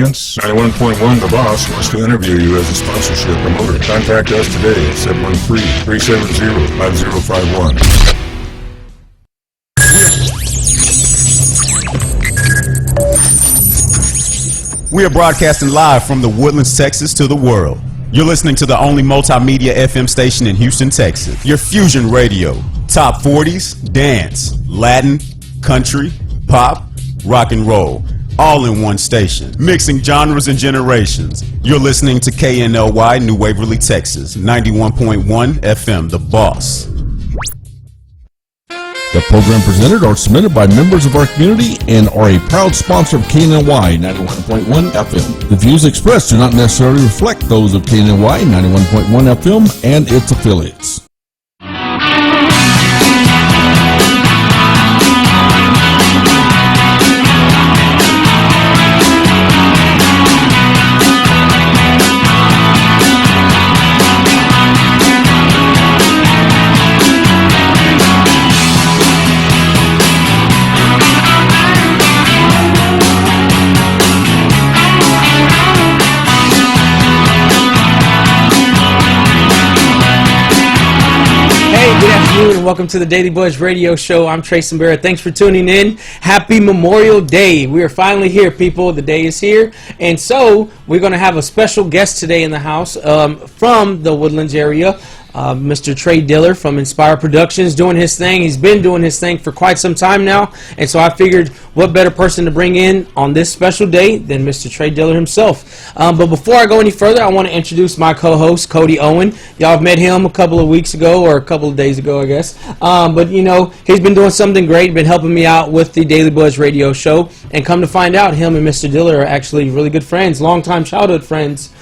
audience. 91.1 The Boss wants to interview you as a sponsorship promoter. Contact us today at 713-370-5051. We are broadcasting live from the Woodlands, Texas to the world. You're listening to the only multimedia FM station in Houston, Texas. Your Fusion Radio. Top 40s, dance, Latin, country, pop, rock and roll. All in one station. Mixing genres and generations. You're listening to KNLY, New Waverly, Texas. 91.1 FM, The Boss. The program presented are submitted by members of our community and are a proud sponsor of KNLY 91.1 FM. The views expressed do not necessarily reflect those of KNLY 91.1 FM and its affiliates. And welcome to the Daily Buzz Radio Show. I'm Tracy Barrett. Thanks for tuning in. Happy Memorial Day. We are finally here, people. The day is here. And so we're going to have a special guest today in the house from the Woodlands area. Mr. Trey Diller from Inspire Productions doing his thing. He's been doing his thing for quite some time now. And so I figured what better person to bring in on this special day than Mr. Trey Diller himself. But before I go any further, I want to introduce my co-host, Cody Owen. Y'all have met him a couple of weeks ago or a couple of days ago, I guess. But, you know, he's been doing something great, been helping me out with the Daily Buzz Radio Show. And come to find out, him and Mr. Diller are actually really good friends, longtime childhood friends.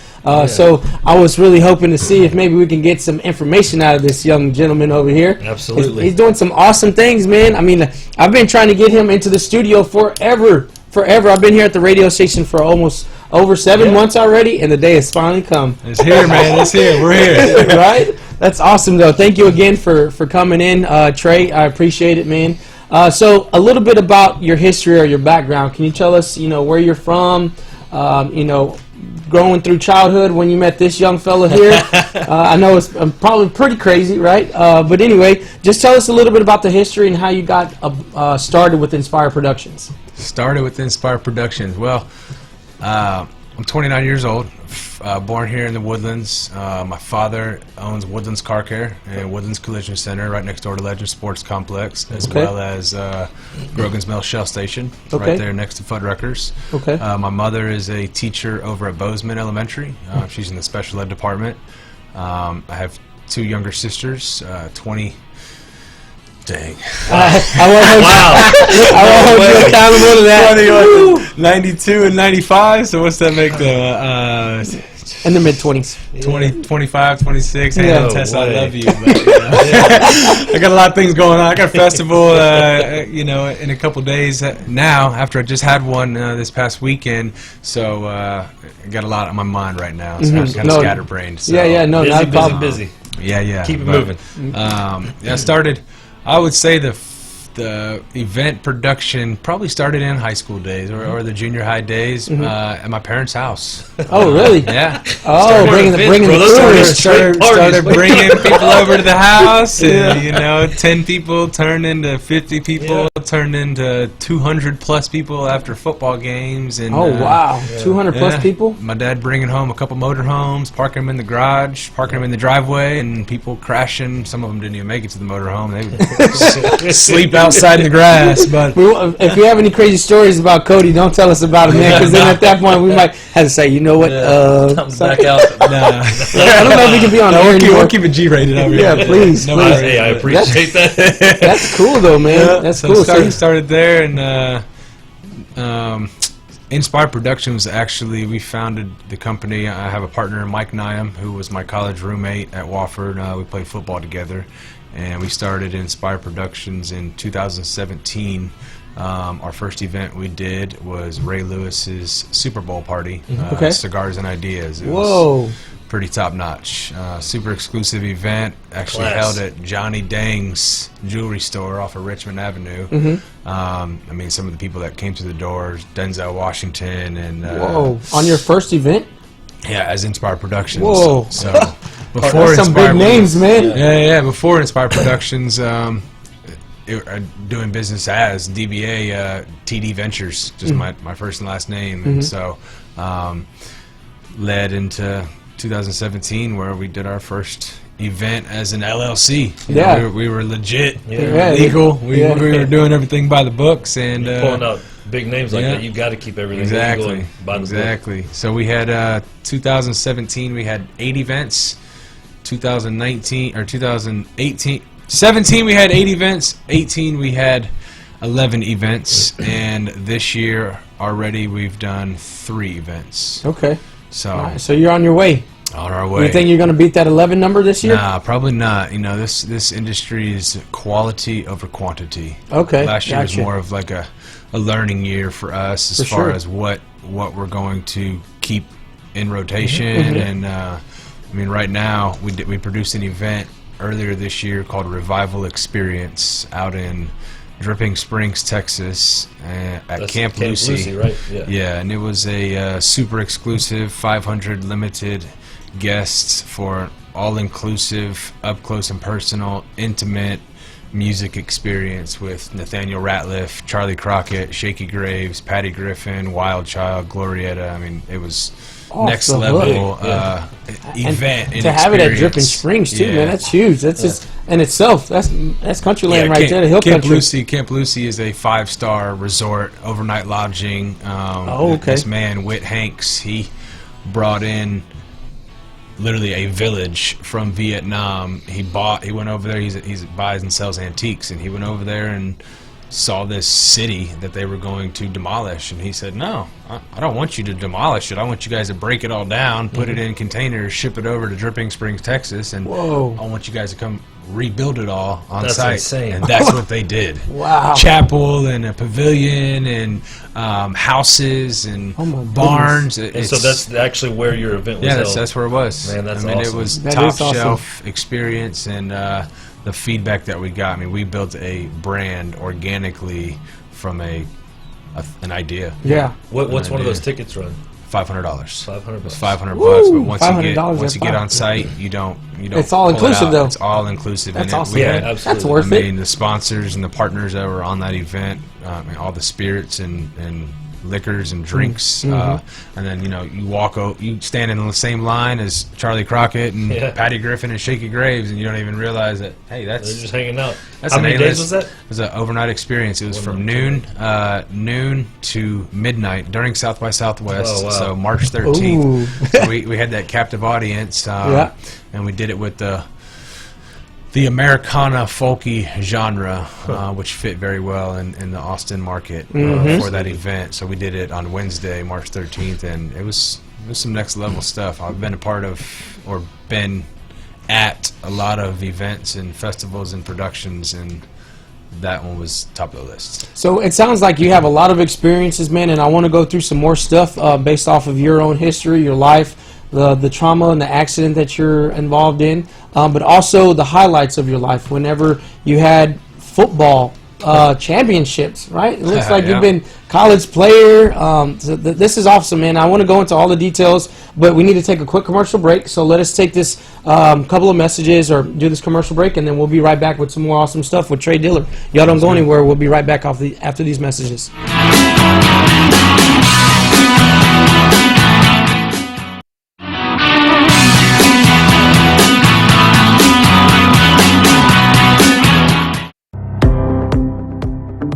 So I was really hoping to see if maybe we can get some information out of this young gentleman over here. Absolutely. He's doing some awesome things, man. I mean, I've been trying to get him into the studio forever. I've been here at the radio station for almost over 7 months already, and the day has finally come. It's here, man. It's here. We're here. Right? That's awesome, though. Thank you again for coming in, Trey. I appreciate it, man. So a little bit about your history or your background. Can you tell us, you know, where you're from, you know, growing through childhood when you met this young fella here? I know it's probably pretty crazy, right? But anyway, just tell us a little bit about the history and how you got started with Inspire Productions. Started with Inspire Productions. Well, I'm 29 years old, born here in the Woodlands. My father owns Woodlands Car Care and Woodlands Collision Center right next door to Legend Sports Complex, as well as Grogan's Mill Shell Station right there next to Fuddruckers. My mother is a teacher over at Bozeman Elementary. She's in the special ed department. I have two younger sisters, 20. Dang. I won't hold you accountable to that. 92 and 95, so what's that make them? In the mid-20s. 20, 25, 26. Hey, Yeah. Tessa, I love you. But, I got a lot of things going on. I got a festival, you know, in a couple days now, after I just had one this past weekend. So I got a lot on my mind right now. So I'm kind of scatterbrained. So. Not a problem. Busy. Yeah. Keep it moving. I started, I would say the event production probably started in high school days or the junior high days at my parents' house. Oh, really? Yeah. Oh, bringing the started bringing people over to the house, and you know, 10 people turned into 50 people, turned into 200 plus people after football games. And 200 plus people. My dad bringing home a couple motorhomes, parking them in the garage, parking them in the driveway, and people crashing. Some of them didn't even make it to the motorhome. They would sleep outside in the grass. But if you have any crazy stories about Cody, don't tell us about it, man, because then at that point we might have to say, you know what? Comes back out. Nah. I don't know if we can be on air anymore. We'll keep it G-rated over here. Yeah, please. No, please. Hey, I appreciate that. That's cool, though, man. That's cool. Started there, and Inspire Productions, actually, we founded the company. I have a partner, Mike Nyam, who was my college roommate at Wofford. We played football together, and we started Inspire Productions in 2017. Our first event we did was Ray Lewis's Super Bowl party, Cigars and Ideas. It was pretty top notch. Super exclusive event, actually Class. held at Johnny Dang's jewelry store off of Richmond Avenue. I mean, some of the people that came through the doors, Denzel Washington, and Whoa! On your first event? yeah, as Inspire Productions. Whoa. So That's before some Inspire big names, man. yeah. Before Inspire Productions, doing business as DBA, TD Ventures, just my first and last name, and so led into 2017 where we did our first event as an LLC. You Yeah. know, we were legit, Yeah. legal. We Yeah. were doing everything by the books, and Pulling out big names like yeah. that, you got to keep everything legal and by the book. Exactly. So we had 2017. We had 8 events. 2019 or 2018, 17 we had 8 events. 18 we had 11 events, and this year already we've done 3 events. Okay. So All right, so you're on your way. on our way. You think you're going to beat that 11 number this year? Nah, probably not. You know, this industry is quality over quantity. Okay. Last year was gotcha. more of like a learning year for us as For far sure. as what we're going to keep in rotation. Mm-hmm. And I mean, right now we produced an event earlier this year called Revival Experience out in Dripping Springs, Texas, at That's Camp Lucy. right? Yeah, and it was a super exclusive 500 limited guests for all-inclusive, up-close and personal, intimate music experience with Nathaniel Ratliff, Charlie Crockett, Shaky Graves, Patty Griffin, Wild Child, Glorietta. I mean, it was Off next the level Yeah. event and to have it at Dripping experience. Springs too, Yeah. man, that's huge. That's just in itself. That's country land right there, the hill Camp country. Lucy. Camp Lucy is a 5-star resort, overnight lodging. Oh, okay. This man, Whit Hanks, he brought in literally a village from Vietnam. He went over there. He buys and sells antiques, and he went over there and saw this city that they were going to demolish, and he said, no, I don't want you to demolish it. I want you guys to break it all down, put it in containers, ship it over to Dripping Springs, Texas, and Whoa. I want you guys to come rebuild it all on That's site. insane. And that's what they did. Wow. Chapel and a pavilion and houses and Oh my barns. And so that's actually where your event was yeah, held. that's where it was. Man, that's I mean, awesome. it was That top is awesome. shelf experience, and the feedback that we got. I mean, we built a brand organically from an idea. Yeah. What's one of idea. those tickets run? $500. $500. It's $500 Woo! bucks, but once $500, you get that's on site, you don't. It's all pull it inclusive, out. though. It's all inclusive. That's and awesome. We Yeah, had, absolutely. That's worth I it. mean, the sponsors and the partners that were on that event, and all the spirits and liquors and drinks, Mm-hmm. and then you stand in the same line as Charlie Crockett and Yeah. Patty Griffin and Shaky Graves, and you don't even realize that. Hey, They're that's just hanging out. that's How an many A-list. days was that? It was an overnight experience. It was from noon to midnight during South by Southwest. Oh, wow. So March Ooh. 13th. So we had that captive audience, Yeah. and we did it with the Americana folky genre, which fit very well in the Austin market for that event. So we did it on Wednesday, March 13th, and it was some next level stuff. I've been a part of or been at a lot of events and festivals and productions, and that one was top of the list. So it sounds like you have a lot of experiences, man, and I want to go through some more stuff based off of your own history, your life, the trauma and the accident that you're involved in, but also the highlights of your life whenever you had football championships, right? It looks like Yeah. you've been college player. This is awesome, man. I want to go into all the details, but we need to take a quick commercial break. So let us take this couple of messages or do this commercial break, and then we'll be right back with some more awesome stuff with Trey Diller. Y'all don't go anywhere. We'll be right back after these messages.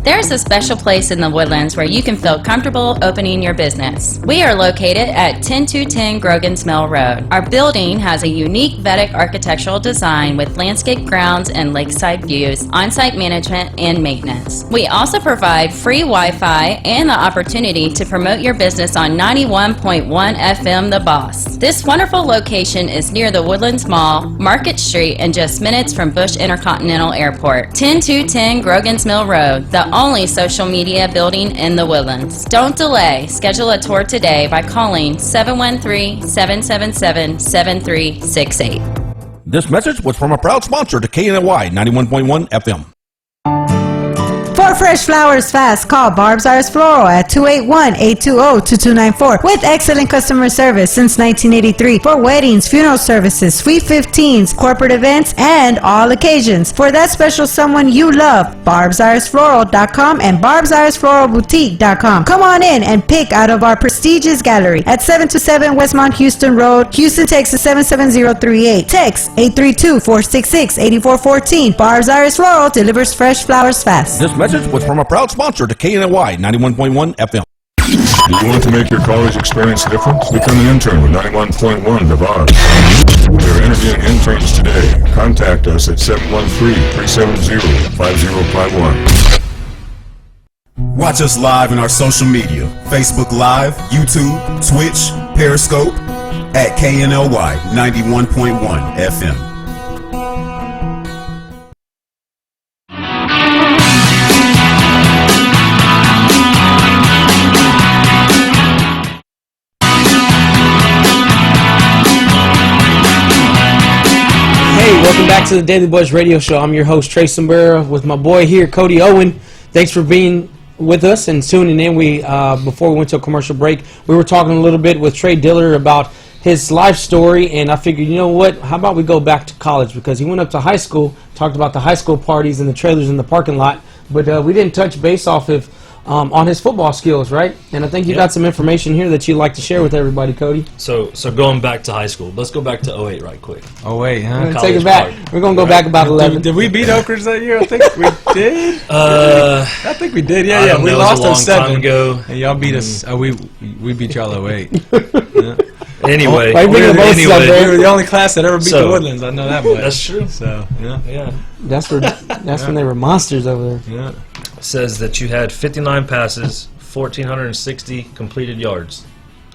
There's a special place in the Woodlands where you can feel comfortable opening your business. We are located at 10210 Grogan's Mill Road. Our building has a unique Vedic architectural design with landscape grounds and lakeside views, on-site management, and maintenance. We also provide free Wi-Fi and the opportunity to promote your business on 91.1 FM The Boss. This wonderful location is near the Woodlands Mall, Market Street, and just minutes from Bush Intercontinental Airport. 10210 Grogan's Mill Road, the only social media building in the Woodlands. Don't delay. Schedule a tour today by calling 713-777-7368. This message was from a proud sponsor to KNLY 91.1 FM. For fresh flowers fast, call Barb's Iris Floral at 281-820-2294 with excellent customer service since 1983 for weddings, funeral services, sweet 15s, corporate events, and all occasions. For that special someone you love, barbsirisfloral.com and barbsirisfloralboutique.com. Come on in and pick out of our prestigious gallery at 727 Westmont Houston Road, Houston, Texas 77038. Text 832-466-8414. Barb's Iris Floral delivers fresh flowers fast. This message was from a proud sponsor to KNLY 91.1 FM. Do you want to make your college experience different? Become an intern with 91.1 The Buzz. We are interviewing interns today. Contact us at 713-370-5051. Watch us live in our social media, Facebook Live, YouTube, Twitch, Periscope, at KNLY 91.1 FM. Welcome back to the Daily Buzz Radio Show. I'm your host, Trey Sombera, with my boy here, Cody Owen. Thanks for being with us and tuning in. Before we went to a commercial break, we were talking a little bit with Trey Diller about his life story, and I figured, you know what, how about we go back to college, because he went up to high school, talked about the high school parties and the trailers in the parking lot, but we didn't touch base off of on his football skills, right? And I think you got some information here that you'd like to share with everybody, Cody. So going back to high school, let's go back to 08 right quick. Oh wait, huh? We're gonna take it back. We're gonna go back about 11. Did we beat Oak Ridge that year? I think we did. I think we did. I Yeah. don't We know, lost it was a long time 07 ago. and y'all beat us. We beat y'all 08. Yeah. Anyway, Why you bringing the boats up there? We were the only class that ever beat So- the Woodlands. I know that much. That's true. So yeah. Yeah. That's when they were monsters over there. Yeah. It says that you had 59 passes, 1,460 completed yards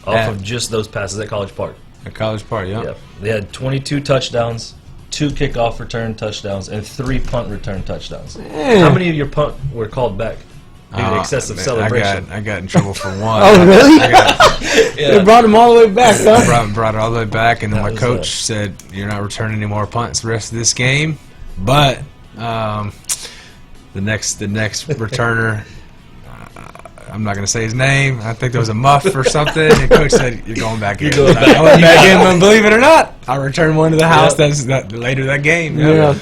off of just those passes at College Park. At College Park, yeah. Yep. They had 22 touchdowns, 2 kickoff return touchdowns, and 3 punt return touchdowns. How many of your punt were called back due to excessive Man, celebration? I got in trouble for one. Oh, really? Yeah. They brought him all the way back, huh? Brought it all the way back, and then That my was coach said, "You're not returning any more punts the rest of this game." But the next returner, I'm not going to say his name. I think there was a muff or something. And coach said, "You're going back in." You're going back. I went back in, and believe it or not, I returned one to the house. Later that game. Yeah.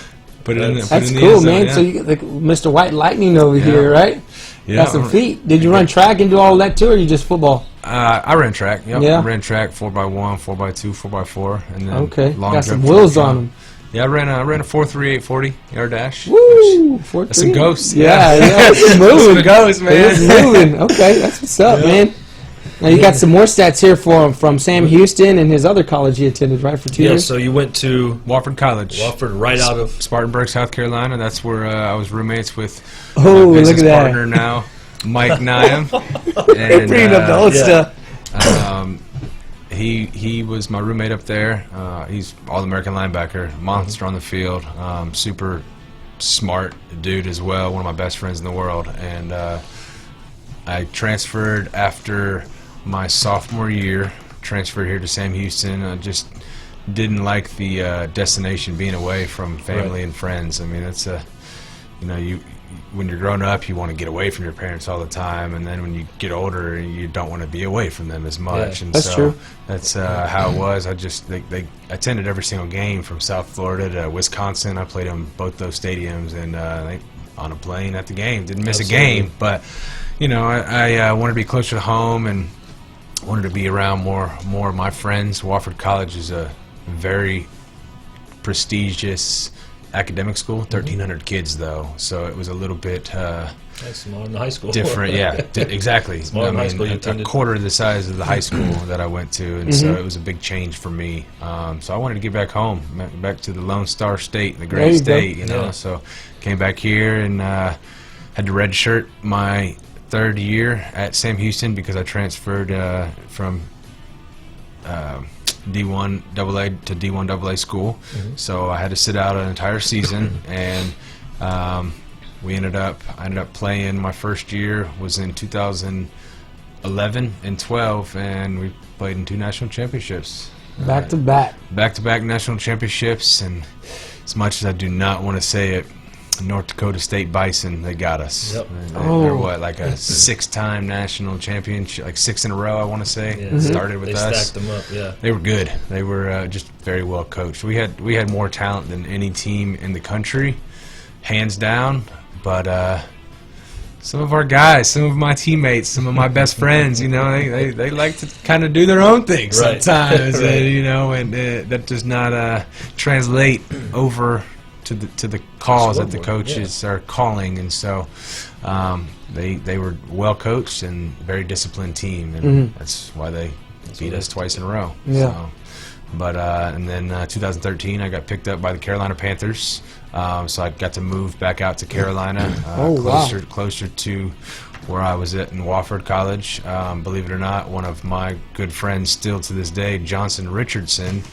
Put it in. That's in the cool, end zone, man. yeah. So you got like Mr. White Lightning over here, right? Yeah. Got some feet. Did you run track and do all that too, or you just football? I ran track. Yep. Yeah. I ran track 4x1, 4x2, 4x4, and then Okay. long Got some jump, wheels short on jump. them. Yeah, I ran a 4.38 40-yard dash. Woo! That's some ghosts. Yeah, it's moving. Some ghosts, man. It's moving. Okay, that's what's up, man. Now you got some more stats here for him from Sam Houston and his other college he attended, right, for 2 Yeah, years? so you went to Wofford College. Wofford right out of... Spartanburg, South Carolina. That's where I was roommates with Oh, my look business at that. partner now, Mike Nyam. They're bringing up the old yeah. stuff. He was my roommate up there. He's All-American linebacker, monster on the field, super smart dude as well, one of my best friends in the world. And I transferred after my sophomore year, transferred here to Sam Houston. I just didn't like the destination, being away from family and friends. I mean, that's when you're growing up, you want to get away from your parents all the time, and then when you get older, you don't want to be away from them as much. Yeah, and that's so true. That's how it was. They attended every single game from South Florida to Wisconsin. I played in both those stadiums, and on a plane at the game. Didn't miss Absolutely. a game, but I wanted to be closer to home and wanted to be around more of my friends. Wofford College is a very prestigious academic school. 1,300 kids though, so it was a little bit That's smaller than high school. different. Yeah, exactly. Smaller than high school you a attended. quarter the size of the high school that I went to, and so it was a big change for me. So I wanted to get back home, back to the Lone Star State, the There great you go. state. Yeah. So came back here and had to redshirt my third year at Sam Houston because I transferred from D1 AA to D1 AA school. So I had to sit out an entire season, and I ended up playing. My first year was in 2011 and 12, and we played in 2 national championships. Back to back. Back-to-back national championships, and as much as I do not want to say it, North Dakota State Bison, they got us. Yep. They're what, like a 6-time national championship, like 6 in a row, I want to say. Yeah. Started with They us. stacked them up, yeah. They were good. They were just very well coached. We had more talent than any team in the country, hands down. But some of our guys, some of my teammates, some of my best friends, you know, they like to kind of do their own thing Right. sometimes, Right. and, you know, and that does not translate over to the calls that the Scoreboard, coaches are calling, and so they were well coached and very disciplined team, and that's why they beat us twice in a row. Yeah. So, but and then 2013, I got picked up by the Carolina Panthers, so I got to move back out to Carolina, Oh, wow. closer to where I was at in Wofford College. Believe it or not, one of my good friends still to this day, Johnson Richardson.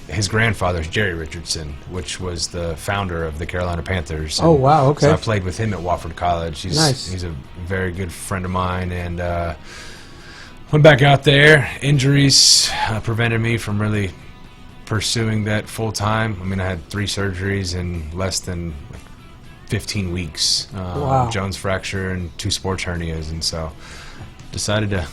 His grandfather is Jerry Richardson, which was the founder of the Carolina Panthers. Oh, wow, okay. So I played with him at Wofford College. Nice. He's a very good friend of mine, and went back out there. Injuries prevented me from really pursuing that full time. I mean, I had 3 surgeries in less than 15 weeks. Wow. Jones fracture and 2 sports hernias, and so decided to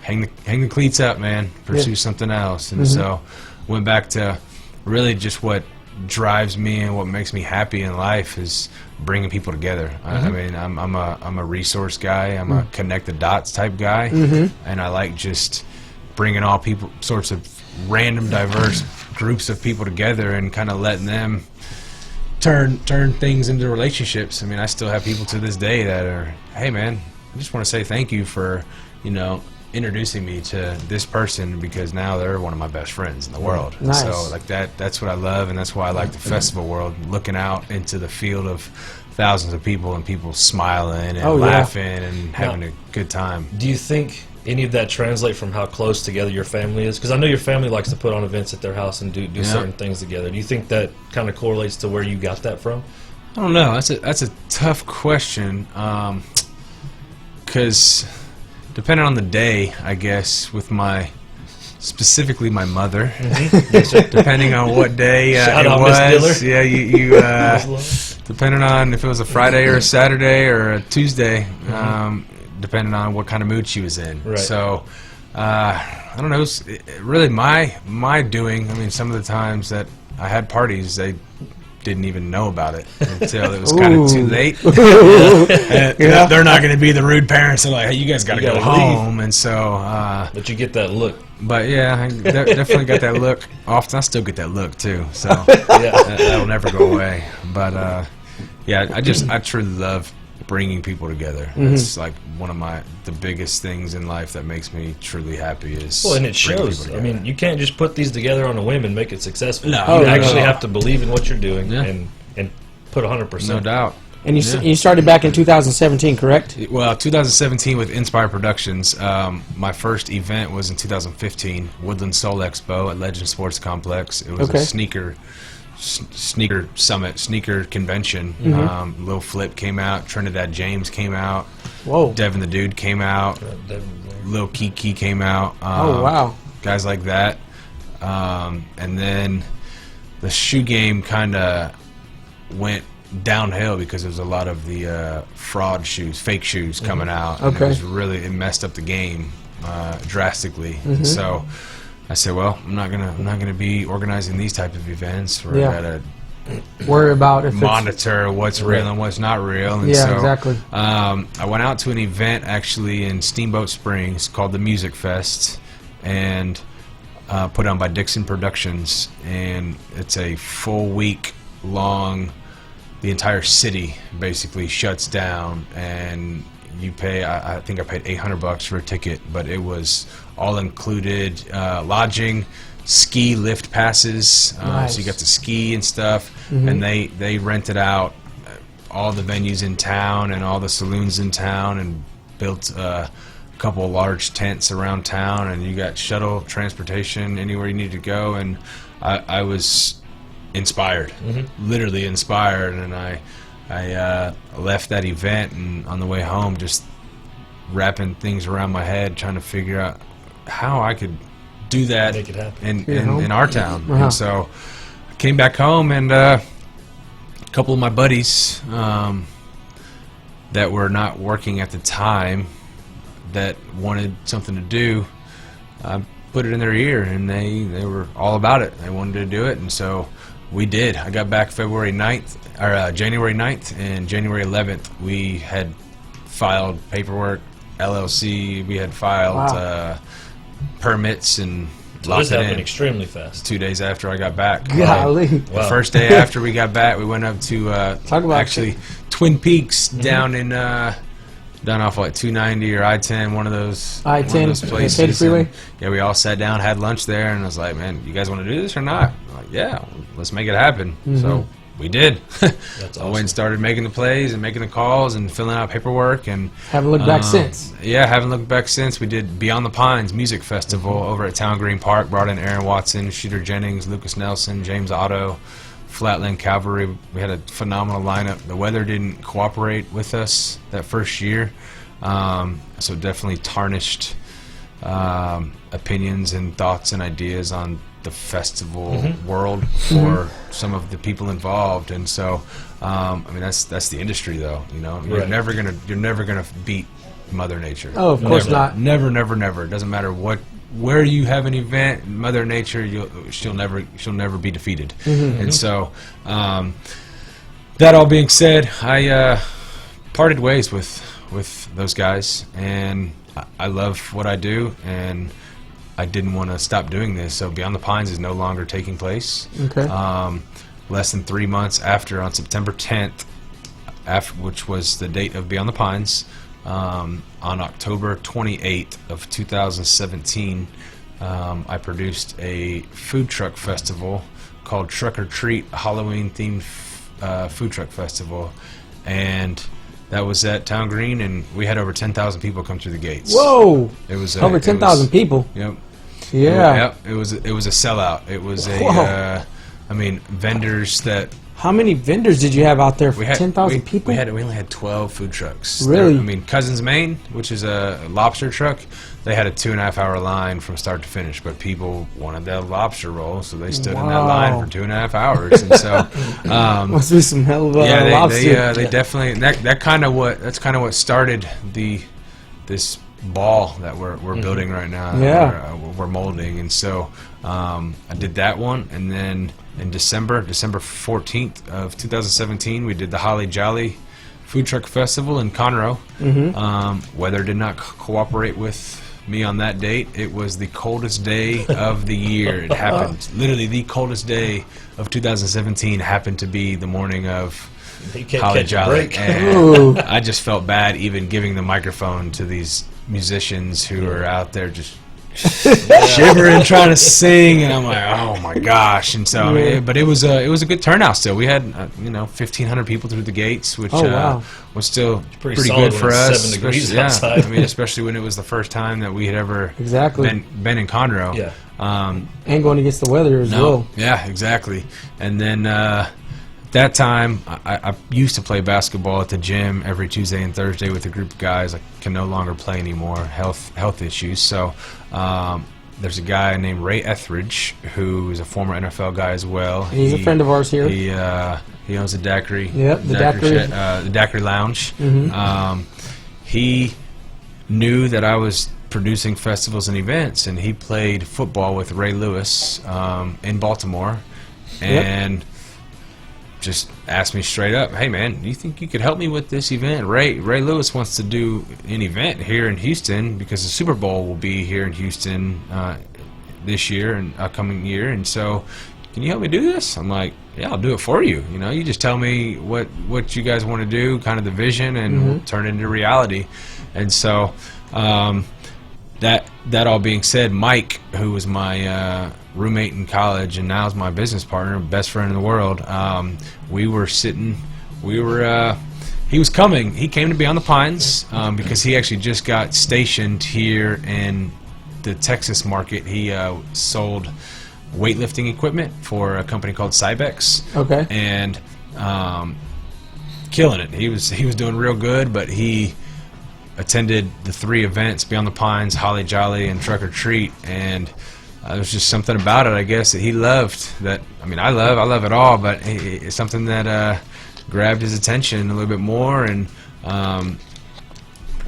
hang the cleats up, man. Pursue Yeah. something else, and so went back to really just what drives me and what makes me happy in life is bringing people together. I mean, I'm a resource guy. I'm a connect the dots type guy, and I like just bringing all people, sorts of random, diverse groups of people together, and kind of letting them turn things into relationships. I mean, I still have people to this day that are, hey man, I just want to say thank you for, you know, introducing me to this person, because now they're one of my best friends in the world. Nice. So like that's what I love, and that's why I like the festival world, looking out into the field of thousands of people and people smiling and Oh, yeah. laughing and having a good time. Do you think any of that translate from how close together your family is? Because I know your family likes to put on events at their house and do certain things together. Do you think that kind of correlates to where you got that from? I don't know. That's a tough question, because depending on the day, I guess, with specifically my mother, depending on what day Shout it out, Miss was. Diller. Yeah, you depending on if it was a Friday or a Saturday or a Tuesday, depending on what kind of mood she was in. Right. So I don't know. Really, my doing. I mean, some of the times that I had parties, they didn't even know about it until it was kind of too late. And they're not going to be the rude parents that are like, hey, you guys got to go gotta home. And so, But you get that look. but yeah, I definitely got that look. Often I still get that look too. So Yeah. that'll never go away. But yeah, I truly love bringing people together. It's like one of the biggest things in life that makes me truly happy is Well, and it bringing shows. people I mean, together. you can't just put these together on a whim and make it successful. No. You Oh, no, actually no. have to believe in what you're doing Yeah. and put 100%. No doubt. And you Yeah. you started back in 2017, correct? Well, 2017 with Inspire Productions. My first event was in 2015, Woodland Soul Expo at Legend Sports Complex. It was Okay. a sneaker summit, sneaker convention. Lil Flip came out, Trinidad James came out, Whoa. Devin the Dude came out, Lil Kiki came out. Oh, wow. Guys like that. And then the shoe game kind of went downhill because there was a lot of the fraud shoes, fake shoes coming out. And Okay. it messed up the game drastically. And so I said, well, I'm not gonna be organizing these type of events where Yeah. I gotta Worry about if it's... monitor what's real and what's not real. And Yeah, so, exactly. I went out to an event actually in Steamboat Springs called the Music Fest, and put on by Dixon Productions, and it's a full week long. The entire city basically shuts down, and you pay. I think I paid $800 for a ticket, but it was all included lodging, ski lift passes, Nice. so you got to ski and stuff. And they rented out all the venues in town and all the saloons in town, and built a couple of large tents around town, and you got shuttle transportation anywhere you needed to go. And I was inspired, literally inspired, and I I left that event, and on the way home, just wrapping things around my head, trying to figure out how I could do that Make it happen. in our town. Uh-huh. And so I came back home, and a couple of my buddies that were not working at the time that wanted something to do, I put it in their ear, and they were all about it. They wanted to do it, and so we did. I got back January 9th, and January 11th we had filed paperwork, LLC. We had filed permits and So locked this it happened in extremely fast. 2 days after I got back. Golly. The Wow. first day after we got back, we went up to Talk about actually Twin Peaks down in down off like 290 or I-10, one of those I-10, one of those places. Katy Freeway? And, yeah, we all sat down, had lunch there, and I was like, "Man, you guys want to do this or not?" I'm like, "Yeah, let's make it happen." So we did. That's I went and awesome. started making the plays and making the calls and filling out paperwork, and Haven't looked back since. yeah, haven't looked back since. We did Beyond the Pines Music Festival over at Town Green Park. Brought in Aaron Watson, Shooter Jennings, Lucas Nelson, James Otto, Flatland Cavalry. We had a phenomenal lineup. The weather didn't cooperate with us that first year, so definitely tarnished opinions and thoughts and ideas on the festival world for some of the people involved. And so, I mean, that's the industry, though. You know, you're Right. never gonna beat Mother Nature. Oh, of course Never. not. Never, never, never. It doesn't matter where you have an event, Mother Nature, she'll never be defeated. And so, that all being said, I parted ways with those guys, and I love what I do, and I didn't want to stop doing this. So Beyond the Pines is no longer taking place. Okay. Less than 3 months after, on September 10th, which was the date of Beyond the Pines, on October 28th of 2017, I produced a food truck festival called Truck or Treat, a Halloween-themed food truck festival, and that was at Town Green, and we had over 10,000 people come through the gates. Whoa. It was Over 10,000 people. Yep. Yeah. Yep. It was a sellout. It was Whoa. I mean, vendors that How many vendors did you have out there for we had 10,000 people? We only had 12 food trucks. Really? I mean, Cousins Maine, which is a lobster truck, they had a 2.5 hour line from start to finish, but people wanted that lobster roll, so they stood in that Wow. line for 2.5 hours. And so, Must be some hell of a yeah, lobster. they definitely that's kind of what started this ball that we're building right now. Yeah. We're molding, and so I did that one, and then in December 14th of 2017, we did the Holly Jolly Food Truck Festival in Conroe. Weather did not cooperate with me on that date. It was the coldest day of the year. It happened literally the coldest day of 2017 happened to be the morning of You can't Holly catch a Jolly, break. and I just felt bad even giving the microphone to these musicians who are out there just shivering trying to sing, and I'm like, oh my gosh. And so but it was a good turnout still. We had 1,500 people through the gates, which wow. was still pretty pretty solid good for when it's us. 7 degrees especially- outside. I mean, especially when it was the first time that we had ever Exactly. been in Conroe. Yeah. And going against the weather as well. Yeah, exactly. And then that time, I used to play basketball at the gym every Tuesday and Thursday with a group of guys. I can no longer play anymore, health issues. So there's a guy named Ray Etheridge, who is a former NFL guy as well. And he's a friend of ours here. He owns a daiquiri. Yep, the daiquiri. The daiquiri lounge. He knew that I was producing festivals and events, and he played football with Ray Lewis in Baltimore, and just asked me straight up, "Hey man, do you think you could help me with this event? Ray Lewis wants to do an event here in Houston because the Super Bowl will be here in Houston this year and upcoming year, and so can you help me do this?" I'm like, "Yeah, I'll do it for you. You know, you just tell me what you guys want to do, kind of the vision, and we'll turn it into reality." And so that all being said, Mike, who was my roommate in college and now is my business partner, best friend in the world, he was coming. He came to Beyond the Pines because he actually just got stationed here in the Texas market. He sold weightlifting equipment for a company called Cybex. Okay. And killing it. He was doing real good, but he attended the 3 events: Beyond the Pines, Holly Jolly, and Truck or Treat, and there was just something about it, I guess, that he loved. That I mean, I love it all, but it's something that grabbed his attention a little bit more. And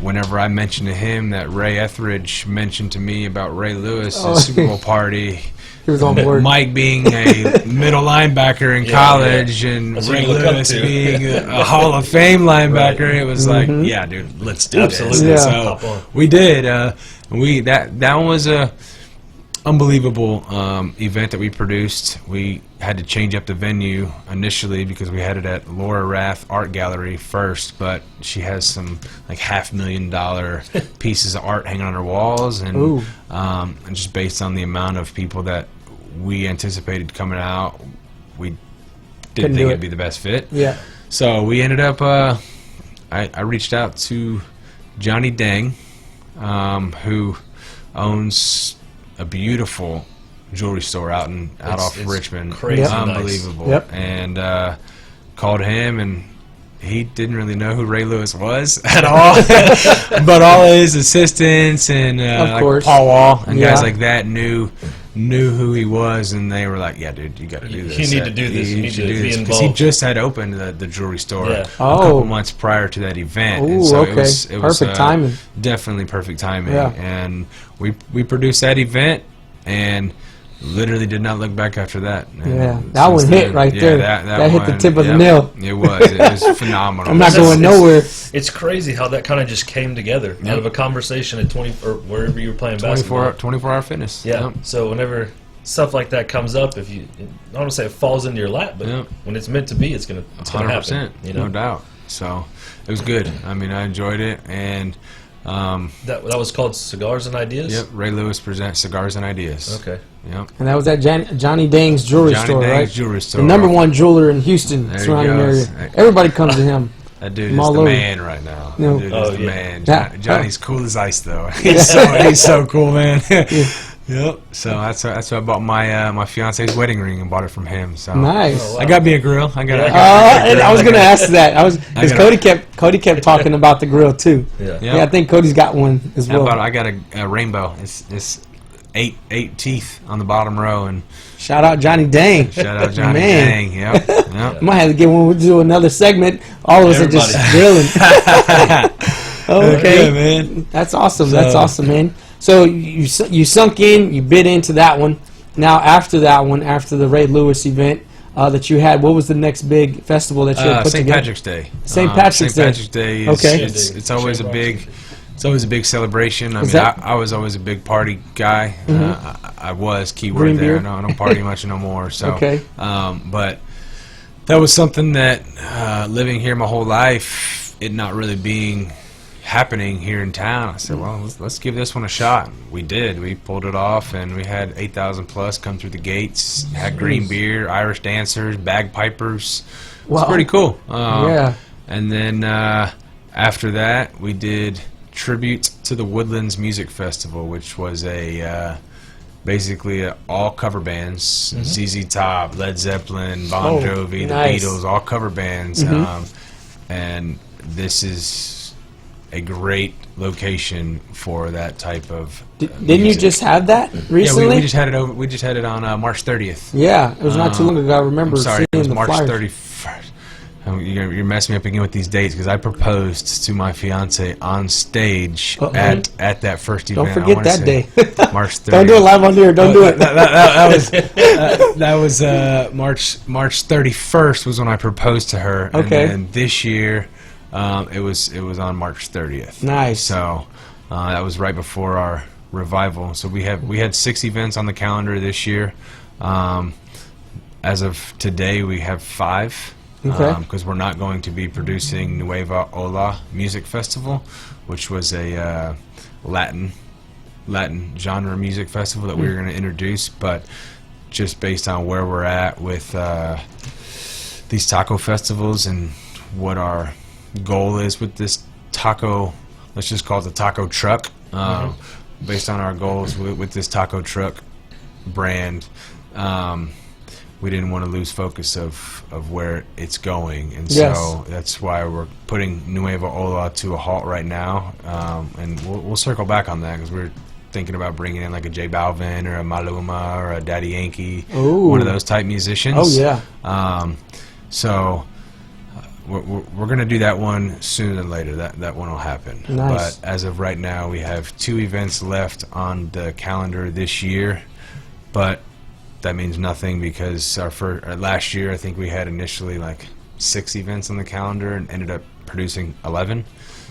whenever I mentioned to him that Ray Etheridge mentioned to me about Ray Lewis's Super Bowl party, He was on board. Mike being a middle linebacker in college, and That's who Ray you look up Lewis to. being a Hall of Fame linebacker, it was like, yeah, dude, let's do Absolutely. this. Yeah. And Hop on. so we did. That one was a unbelievable event that we produced. We had to change up the venue initially because we had it at Laura Rath Art Gallery first, but she has some like $500,000 pieces of art hanging on her walls, and just based on the amount of people that we anticipated coming out, we didn't think it'd be the best fit. Yeah. So we ended up, I reached out to Johnny Dang, who owns a beautiful jewelry store out off Richmond. crazy nice. Unbelievable. Yep. And called him, and he didn't really know who Ray Lewis was at all. But all of his assistants and like course. Paul Wall and guys Yeah. like that knew who he was, and they were like, yeah, dude, you got to do this. You need to do this. You need should to do be this. Because he involved. just had opened the jewelry store Yeah. a Oh. couple months prior to that event. and Ooh, so okay. it was Perfect timing. Definitely perfect timing. Yeah. And we produced that event, and literally did not look back after that. And Yeah, that since one hit then- right yeah, there. That That hit the one, tip of the yep, nail. It was phenomenal. I'm not That's- going it's- nowhere. It's crazy how that kind of just came together out of a conversation at 20 or wherever you were playing basketball. 24-hour fitness. Yeah. Yep. So whenever stuff like that comes up, if you, I don't want to say it falls into your lap, but Yeah. when it's meant to be, it's gonna happen. 100%, You know, no doubt. So it was good. I mean, I enjoyed it, and that was called Cigars and Ideas. yep, Ray Lewis presents Cigars and Ideas. Okay. Yep. And that was at Johnny Dang's jewelry Johnny store, Dang's right? jewelry store. The number one jeweler in Houston, There you surrounding go. area. Everybody comes to him. That dude I'm is all the over. man right now. No. That dude Oh, is the yeah. man. Yeah. Johnny's cool as ice, though. He's so cool, man. Yep. So that's why I bought my fiance's wedding ring and bought it from him. So Nice. Oh, wow. I got me a grill. I got And I was gonna ask that. Because gotta- Cody kept talking about the grill too. Yeah. Yeah. Yeah, I think Cody's got one as well. I got a rainbow. It's eight teeth on the bottom row, and Shout out Johnny Dang. shout out Johnny Man. Dang. Yep. Yep. Might have to get one. We'll do another segment. All of us are just grilling. Okay, Yeah, man. that's awesome. That's awesome, man. So you sunk in, you bit into that one. Now after that one, after the Ray Lewis event that you had, what was the next big festival that you had put St. together? Patrick's Day. St. Patrick's Day. St. Patrick's Day. Is, Okay. It's always a big. It's always a big celebration. I Is mean, that- I was always a big party guy. I was keyword Green there. beer? I don't party much no more. So, Okay. but that was something that living here my whole life, it not really being happening here in town. I said, well, let's give this one a shot. We did. We pulled it off, and we had 8,000 plus come through the gates. Had green beer, Irish dancers, bagpipers. It was Wow. pretty cool. Yeah. And then after that, we did tribute to the Woodlands Music Festival, which was basically all cover bands: ZZ Top, Led Zeppelin, Bon Oh, Jovi, nice. the Beatles, all cover bands. And this is a great location for that type of. Didn't you music. just have that Yeah, recently? we just had it over. We just had it on March 30th. Yeah, it was not too long ago. I remember I'm sorry, seeing it was the March flyers. 31st. You're messing me up again with these dates because I proposed to my fiance on stage Uh-oh. at that first event. Don't I forget wanna that say day. March 30th. Don't do it live on here. Don't do it. That was March 31st was when I proposed to her. Okay. And then this year, it was on March 30th. Nice. So that was right before our revival. So we had 6 events on the calendar this year. As of today, we have 5. Okay. Because we're not going to be producing Nueva Ola Music Festival, which was a Latin genre music festival that we were going to introduce, but just based on where we're at with these taco festivals and what our goal is with this taco, let's just call it the taco truck, based on our goals with this taco truck brand, we didn't want to lose focus of where it's going, and Yes. so that's why we're putting Nueva Ola to a halt right now, and we'll circle back on that because we're thinking about bringing in like a J Balvin or a Maluma or a Daddy Yankee, Ooh. one of those type musicians. Oh, yeah. So we're going to do that one sooner than later. That one will happen. Nice. But as of right now, we have 2 events left on the calendar this year, but that means nothing because our last year I think we had initially like 6 events on the calendar and ended up producing 11.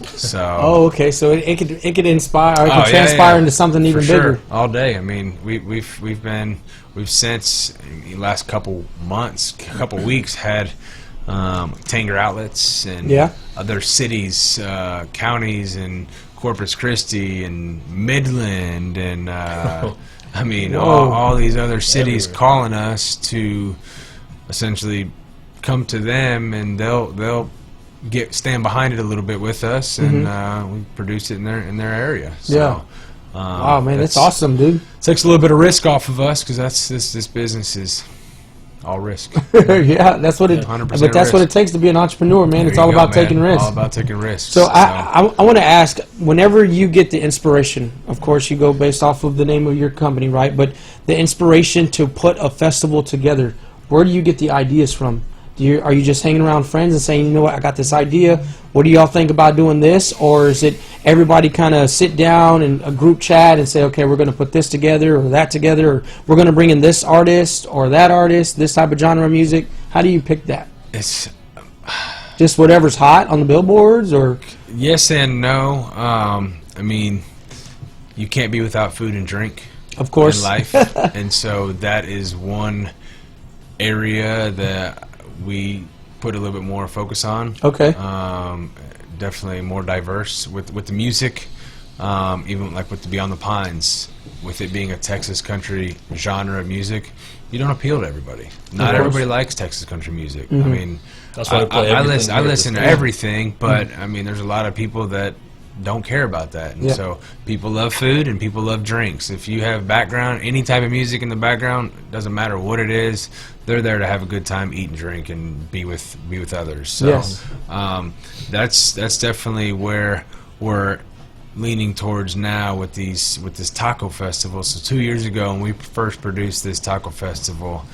So Oh, okay. So it could inspire, or it Oh, could yeah, transpire yeah. into something even For sure. bigger. All day. I mean, we've since the last couple months, couple weeks had Tanger outlets and Yeah. other cities, counties, and Corpus Christi and Midland and I mean Whoa. all these other cities Everywhere. calling us to essentially come to them, and they'll stand behind it a little bit with us, and we produce it in their area. So, Yeah. Wow, man, that's awesome, dude. Takes a little bit of risk off of us because this business is all risk. Yeah, that's what it. 100% But that's what it risk. takes to be an entrepreneur, man. There It's you all go, about man. taking risks. All about taking risks. So I want to ask, whenever you get the inspiration, of course you go based off of the name of your company, right? But the inspiration to put a festival together, where do you get the ideas from? Are you just hanging around friends and saying, you know what, I got this idea. What do y'all think about doing this? Or is it everybody kind of sit down in a group chat and say, okay, we're going to put this together or that together, or we're going to bring in this artist or that artist, this type of genre of music? How do you pick that? it's Just whatever's hot on the billboards, or? yes and no. I mean, you can't be without food and drink. Of course. In life, and so that is one area that we put a little bit more focus on. Okay. Definitely more diverse with the music, even like with the Beyond the Pines, with it being a Texas country genre of music, you don't appeal to everybody. Not course. everybody likes Texas country music. I mean, That's why I play I everything listen here at to this everything, but I mean, there's a lot of people that don't care about that, and Yeah. so people love food and people love drinks. If you have background, any type of music in the background, doesn't matter what it is, they're there to have a good time, eat and drink, and be with others. So Yes. that's definitely where we're leaning towards now with this taco festival. So 2 years ago, when we first produced this taco festival,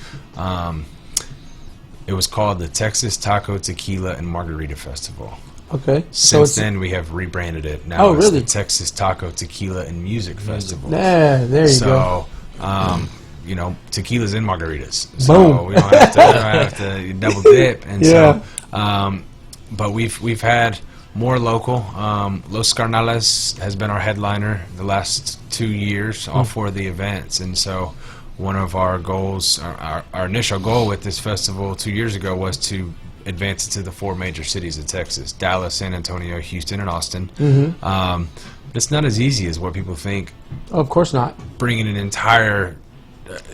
it was called the Texas Taco, Tequila, and Margarita Festival. Okay. Since then, we have rebranded it. Now Oh, it's really? the Texas Taco, Tequila, and Music Festival. Yeah, there you go. So, you know, tequila's in margaritas. Boom. So we don't have to double dip. And Yeah. so, but we've had more local. Los Carnales has been our headliner the last 2 years, all 4 of the events. And so one of our goals, our initial goal with this festival 2 years ago was to advance it to the 4 major cities of Texas: Dallas, San Antonio, Houston, and Austin. It's not as easy as what people think. Oh, of course not. Bringing an entire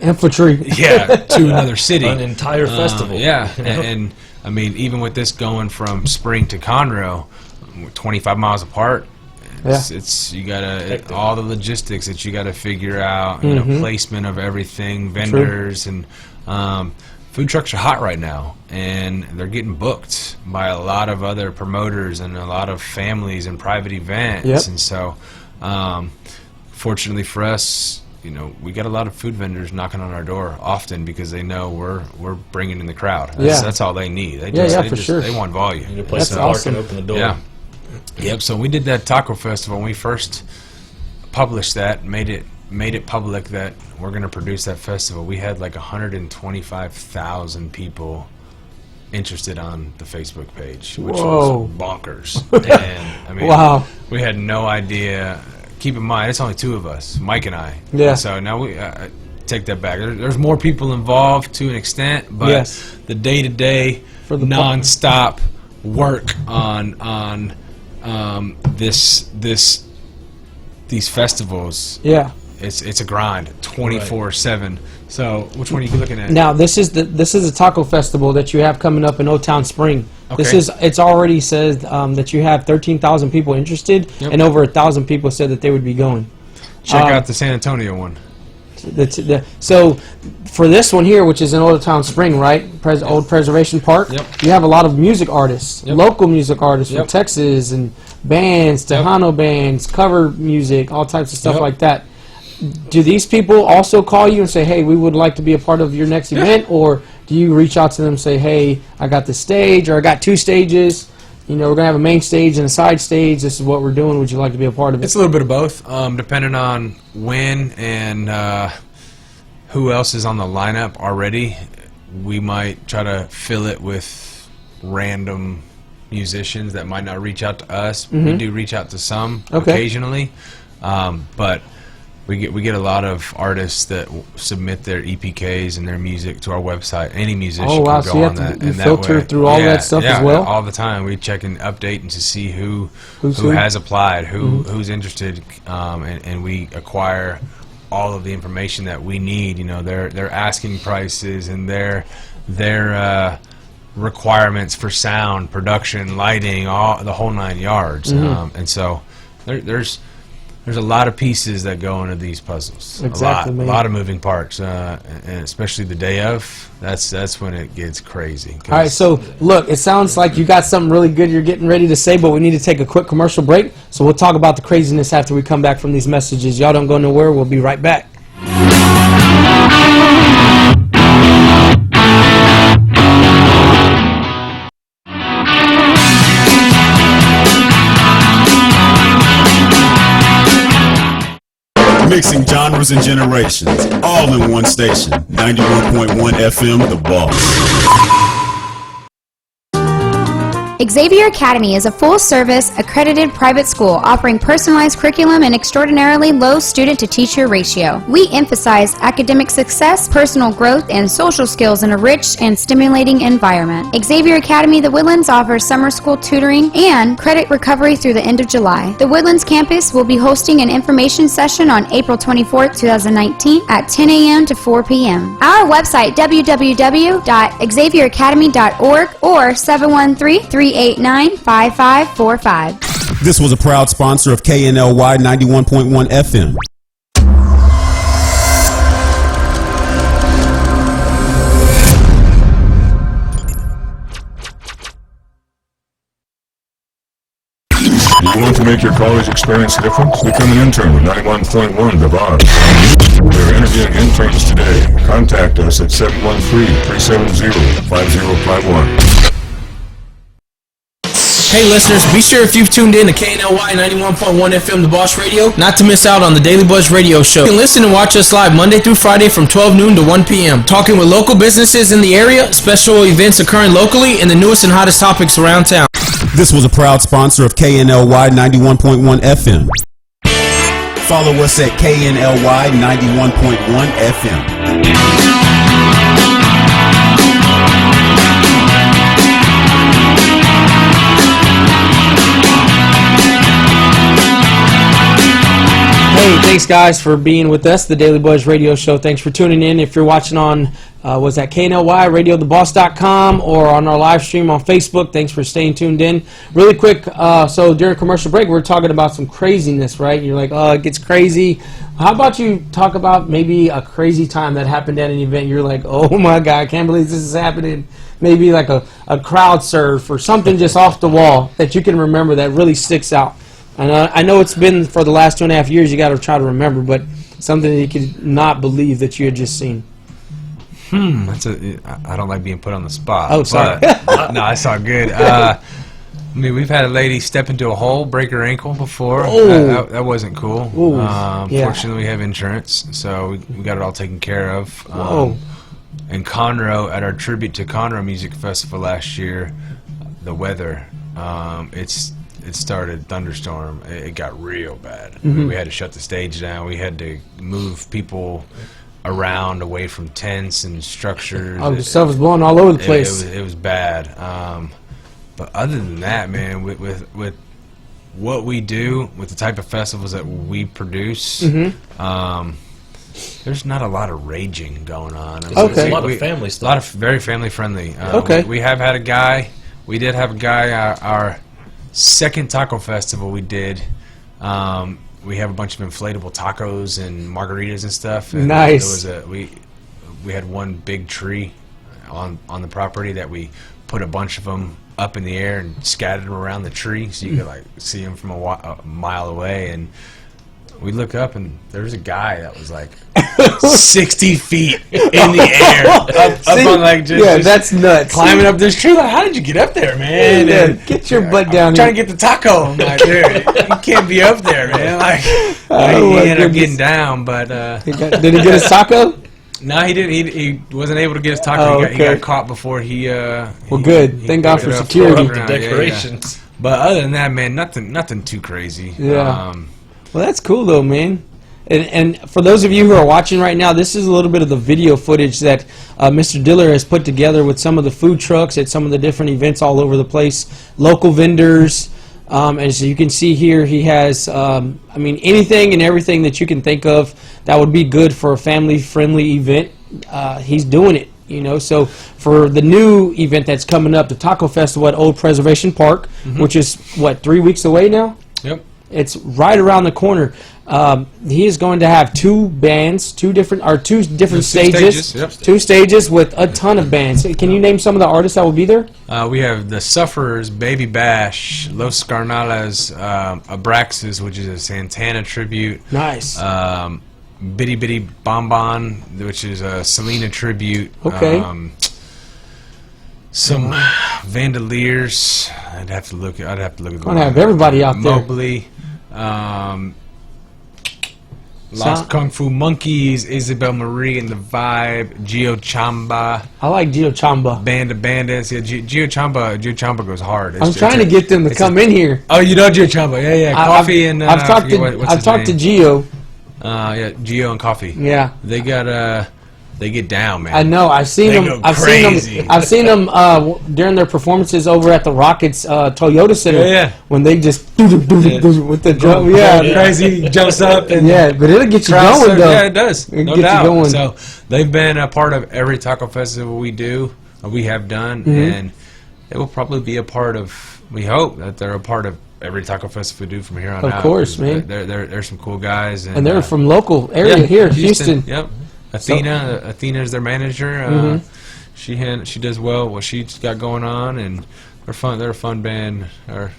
Infantry. to another city, An entire festival. Yeah, you know? and I mean, even with this going from Spring to Conroe, 25 miles apart. It's you gotta all the logistics that you gotta figure out. You know, placement of everything, vendors, and food trucks are hot right now, and they're getting booked by a lot of other promoters and a lot of families and private events. Yep. And so, fortunately for us, you know, we got a lot of food vendors knocking on our door often because they know we're bringing in the crowd. That's all they need. They sure. They want volume. You need a place That's to park awesome. and open the door. Yeah. Yep. So we did that taco festival. When we first published that, made it public that we're going to produce that festival. We had like 125,000 people interested on the Facebook page, which Whoa. was bonkers. And I mean, Wow. we had no idea. Keep in mind, it's only 2 of us, Mike and I. Yeah. So now we take that back. There's more people involved to an extent, but Yes. the day-to-day, For the non-stop work on these festivals. Yeah. It's a grind, 24/7. So which one are you looking at? Now this is a taco festival that you have coming up in Old Town Spring. Okay. It's already says that you have 13,000 people interested, Yep. and over 1,000 people said that they would be going. Check out the San Antonio one. So for this one here, which is in Old Town Spring, right? Old Preservation Park. Yep. You have a lot of music artists, Yep. local music artists from Yep. Texas and bands, Tejano bands, cover music, all types of stuff Yep. like that. Do these people also call you and say, "Hey, we would like to be a part of your next event," or do you reach out to them and say, "Hey, I got this stage, or I got 2 stages. You know, we're gonna have a main stage and a side stage. This is what we're doing. Would you like to be a part of it?" It's a little bit of both, depending on when and who else is on the lineup already. We might try to fill it with random musicians that might not reach out to us. We do reach out to some occasionally, but we get a lot of artists that submit their EPKs and their music to our website. Any musician Oh, wow, can so go you on have to that. And that filter way, through all that stuff as well? all the time. We check and update and to see who Who's who? has applied, who's interested, and we acquire all of the information that we need. You know, their asking prices and their requirements for sound, production, lighting, all the whole 9 yards. And so there's a lot of pieces that go into these puzzles. Exactly, man. A lot of moving parts, and especially the day of. That's when it gets crazy. All right, so look, it sounds like you got something really good you're getting ready to say, but we need to take a quick commercial break. So we'll talk about the craziness after we come back from these messages. Y'all don't go nowhere. We'll be right back. Mixing genres and generations, all in one station. 91.1 FM, The Boss. Xavier Academy is a full-service, accredited private school offering personalized curriculum and extraordinarily low student-to-teacher ratio. We emphasize academic success, personal growth, and social skills in a rich and stimulating environment. Xavier Academy The Woodlands offers summer school tutoring and credit recovery through the end of July. The Woodlands campus will be hosting an information session on April 24th, 2019 at 10 a.m. to 4 p.m. Our website, www.xavieracademy.org or 713-389-5545. This was a proud sponsor of KNLY 91.1 FM. You want to make your college experience different? Become an intern with 91.1 The Boss. We're interviewing interns today. Contact us at 713-370-5051. Hey listeners, be sure if you've tuned in to KNLY 91.1 FM The Boss Radio, not to miss out on the Daily Buzz Radio Show. You can listen and watch us live Monday through Friday from 12 noon to 1 p.m. Talking with local businesses in the area, special events occurring locally, and the newest and hottest topics around town. This was a proud sponsor of KNLY 91.1 FM. Follow us at KNLY 91.1 FM. Hey, thanks guys for being with us, the Daily Buzz Radio Show. Thanks for tuning in. If you're watching on, was that KNLY, radiotheboss.com, or on our live stream on Facebook, thanks for staying tuned in. Really quick, so during commercial break, we're talking about some craziness, right? You're like, oh, it gets crazy. How about you talk about maybe a crazy time that happened at an event? You're like, oh my God, I can't believe this is happening. Maybe like a crowd surf or something just off the wall that you can remember that really sticks out. And I know it's been for the last 2.5 years, you got to try to remember, but something that you could not believe that you had just seen. I don't like being put on the spot. Oh, sorry. No, I saw good. I mean, we've had a lady step into a hole, break her ankle before. Oh. That wasn't cool. Ooh, yeah. Fortunately, we have insurance, so we got it all taken care of. Whoa. In Conroe, at our tribute to Conroe Music Festival last year, the weather, it started thunderstorm. It got real bad. We had to shut the stage down. We had to move people around away from tents and structures. Oh, the stuff was blowing all over the place. It was bad. But other than that, man, with what we do, with the type of festivals that we produce, there's not a lot of raging going on. I mean, Okay. There's a lot of family stuff. A lot of very family friendly. Okay. We have had a guy. We did have a guy. Our second taco festival we did. we have a bunch of inflatable tacos and margaritas and stuff. And Nice. There was we had one big tree on the property that we put a bunch of them up in the air and scattered them around the tree so you could like see them from a mile away. And we look up and there's a guy that was like 60 feet in the air, up on like just that's nuts. climbing up this tree. Like, how did you get up there, man? Yeah, And get your butt down I'm here. trying to get the taco. I'm like, dude, you can't be up there, man. Like, Oh, he my ended up goodness. getting down, but Did he get his taco? no, he didn't. He wasn't able to get his taco. Oh, He got okay. caught before he. Well, good. Thank God picked for it up security. from The ground. Yeah, yeah. decorations. But other than that, man, nothing too crazy. Yeah. Well, that's cool though, man. And for those of you who are watching right now, this is a little bit of the video footage that Mr. Diller has put together with some of the food trucks at some of the different events all over the place, local vendors. As you can see here, he has, I mean, anything and everything that you can think of that would be good for a family-friendly event. He's doing it, you know. So for the new event that's coming up, the Taco Festival at Old Preservation Park, which is, what, 3 weeks away now? Yep. It's right around the corner. He is going to have two different stages. Yep. 2 stages with a ton of bands. Can you name some of the artists that will be there? We have the Sufferers, Baby Bash, Los Carnales, Abraxas, which is a Santana tribute. Nice. Bitty Bitty Bonbon, which is a Selena tribute. Okay. Some Vandaliers. I'd have to look at. Gonna have everybody out there. Mobley. Lost Kung Fu Monkeys, Isabel Marie and the Vibe, Gio Chamba, I like Gio Chamba. Band of Bandits. Yeah, Gio Chamba goes hard. I'm trying to get them to come in here. Oh, you know Gio Chamba? Yeah. Coffee and I've talked to Gio. Yeah, Gio and Coffee. Yeah. They got they get down, man. I know. I've seen They them. go I've crazy. seen them during their performances over at the Rockets Toyota Center. Yeah. When they just with the drum. Yeah. Crazy jumps up and Yeah, but it'll get you crowd going surf. though. Yeah, it does. It'll No get you doubt. going. So they've been a part of every taco festival we do, we have done, and it will probably be a part of. We hope that they're a part of every taco festival we do from here on out. Of course, man. They're some cool guys, And they're from local area here, Houston. Yep. Athena is their manager. She does well what she's got going on, and they're fun. They're a fun band, or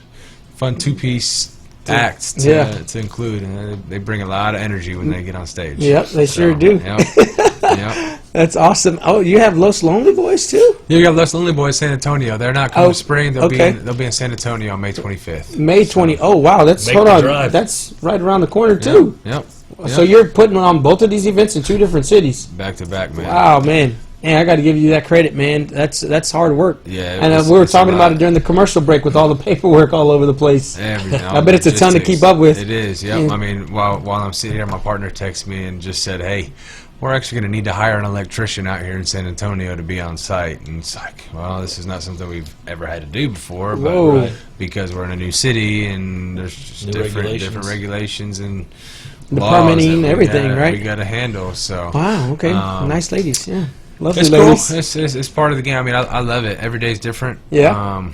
fun 2-piece acts to include, and they bring a lot of energy when they get on stage. Yep, they sure do. Yep. That's awesome. Oh, you have Los Lonely Boys too? You got Los Lonely Boys, San Antonio. They're not coming spring. They'll okay. they'll be in San Antonio on May 25th. May 20. Oh wow, that's Make hold the on. drive. That's right around the corner too. Yep. So you're putting on both of these events in 2 different cities. Back to back, man. Wow, man. Man, I got to give you that credit, man. That's hard work. Yeah, And we were talking about it during the commercial break with all the paperwork all over the place. Everything. I bet it's a ton to keep up with. It is, yep. Yeah. I mean, while I'm sitting here, my partner texted me and just said, hey, we're actually going to need to hire an electrician out here in San Antonio to be on site. And it's like, well, this is not something we've ever had to do before, but Whoa. because we're in a new city and there's just New different regulations and The laws permitting that and we everything, got- right? We got to handle, so. Wow, okay. Um, Nice ladies, yeah. Lovely It's ladies. cool. It's part of the game. I mean, I love it. Every day's different. Yeah.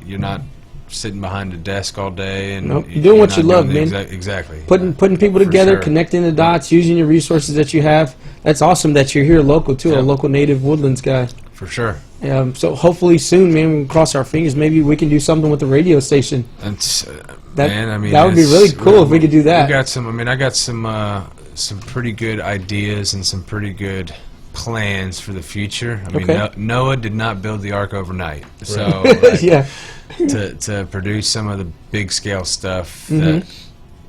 You're not sitting behind a desk all day, and Nope. You're doing what not you love, doing man. Exactly. Putting people For together, sure. connecting the dots, using your resources that you have. That's awesome that you're here local, too, Yeah. a local native Woodlands guy. For sure. So hopefully soon, man, we can cross our fingers. Maybe we can do something with the radio station. That's That- man. I mean, that would be really cool if we could do that. We got some. I mean, I got some pretty good ideas and some pretty good plans for the future. I mean, Okay. Noah did not build the ark overnight, so like, Yeah. to produce some of the big scale stuff Mm-hmm. that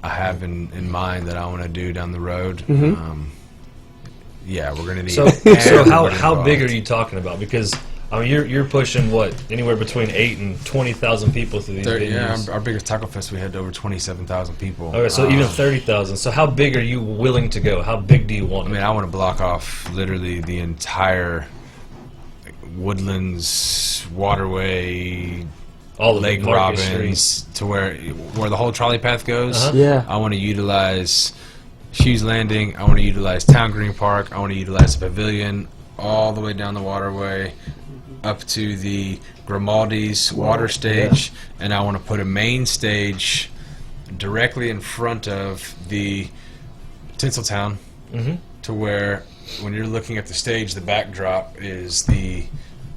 I have in mind that I want to do down the road. Mm-hmm. Yeah, we're gonna need. So everybody how big are involved. you talking about? Because I mean, you're pushing what, anywhere between 8 and 20,000 people through these Yeah, venues. our biggest taco fest we had over 27,000 people. Okay, so even 30,000. So how big are you willing to go? How big do you want? I mean, I want to block off literally the entire Woodlands waterway, all of Lake Market Robbins Street. to where the whole trolley path goes. Uh-huh. Yeah. I want to utilize Hughes Landing. I want to utilize Town Green Park. I want to utilize the pavilion all the way down the waterway up to the Grimaldi's water stage, and I want to put a main stage directly in front of the Tinseltown, to where when you're looking at the stage, the backdrop is the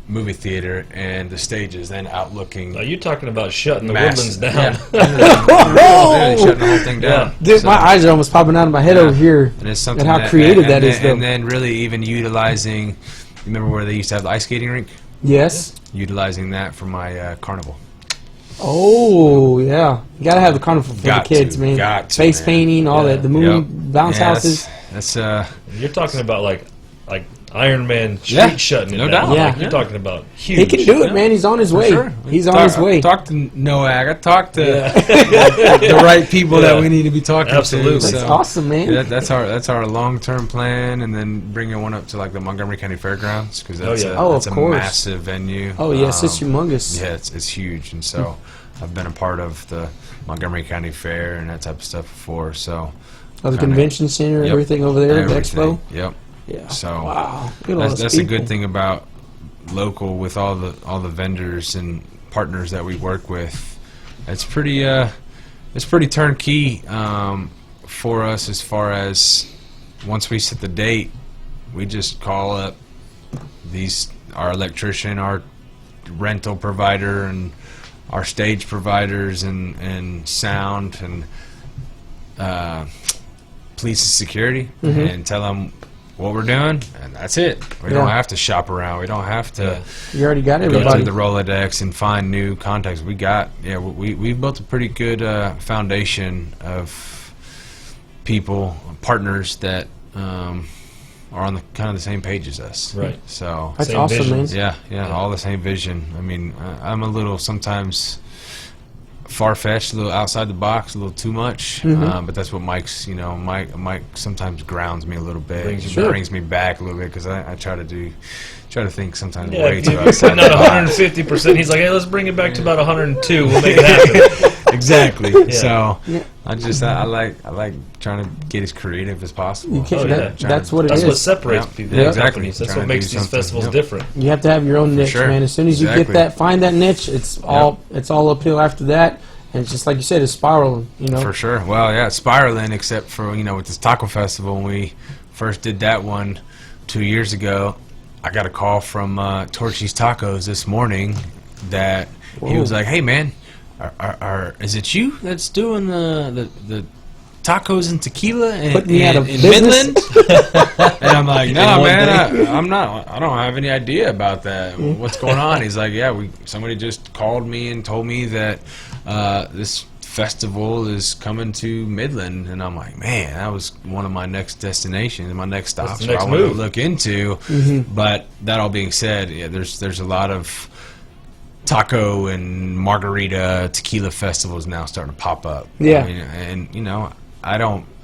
movie theater, and the stage is then outlooking. Are you talking about shutting the massive- Woodlands down? Literally shutting the whole thing down. Dude, So- my eyes are almost popping out of my head over here. And it's something how that, creative and that is, though. And then really even utilizing. Remember where they used to have the ice skating rink? Yes. Utilizing that for my carnival. Oh, yeah. You gotta have the carnival for Got the kids, to, man. got to, Face man. painting, all Yeah. that. The moon bounce Yeah, houses. That's You're talking about like Iron Man street Yeah, shutting it no down. doubt. Yeah. Like, you're talking about huge. He can do it, Yeah. man. He's on his way. sure. He's on his way. I talked to NOAG. I talked to the right people that Yeah. we need to be talking Absolutely. to. That's so awesome, man. that's our long-term plan, and then bringing one up to like the Montgomery County Fairgrounds, because that's yeah. Oh, that's of a course. massive venue. Oh, yes, it's humongous. Yeah, it's huge, and so I've been a part of the Montgomery County Fair and that type of stuff before. So Oh, the kinda- convention center, Yep. everything over there, the Everything. expo. Yep. Yeah. So Wow. Look at all that's those a people. good thing about local with all the vendors and partners that we work with. It's pretty turnkey for us as far as once we set the date, we just call up our electrician, our rental provider, and our stage providers and sound and police and security, and tell them what we're doing, and that's it. We don't Yeah. have to shop around. We don't have to You already got go everybody. through the Rolodex and find new contacts. We built a pretty good foundation of people, partners that are on the kind of the same page as us. Right. So That's Same awesome, man. visions. yeah, all the same vision. I mean, I'm a little sometimes far-fetched, a little outside the box, a little too much. But that's what Mike's. Mike sometimes grounds me a little bit. Brings me back a little bit because I try to think sometimes Yeah, way if too you're outside putting the out box. 150%. He's like, hey, let's bring it back to about 102. We'll make it happen. Exactly. Yeah. So Yeah. I like trying to get as creative as possible. You can't, Oh, yeah. that's what it That's is. what separates Yeah. people. Yeah, from exactly. companies. That's Trying what to makes do these something. festivals Yep. different. You have to have your own niche, sure. man. As soon as you Exactly. find that niche, it's all uphill after that. And it's just like you said, it's spiraling. For sure. Well, yeah, it's spiraling, except for, with this taco festival. When we first did that one 2 years ago, I got a call from Torchy's Tacos this morning that he was like, hey, man, is it you that's doing the tacos and tequila Put me out of in business? Midland? And I'm like, no, one man, I'm not. I don't have any idea about that. What's going on? He's like, yeah, somebody just called me and told me that this festival is coming to Midland, and I'm like, man, that was one of my next destinations, my next stops. the next I want to move. look into. But that all being said, yeah, there's a lot of taco and margarita tequila festivals now starting to pop up. Yeah. I mean, and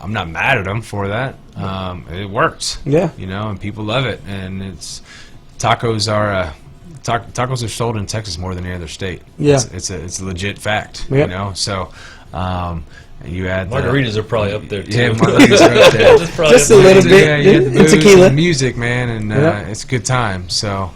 I'm not mad at them for that. It works. Yeah. And people love it, and tacos are tacos are sold in Texas more than any other state. Yeah. It's a legit fact. Yep. So you add Margaritas are probably up there, too. Yeah, margaritas are up there. That's probably Just up a there. little bit. Yeah, you had the And booze tequila. and music, man, and Yeah. it's a good time. So,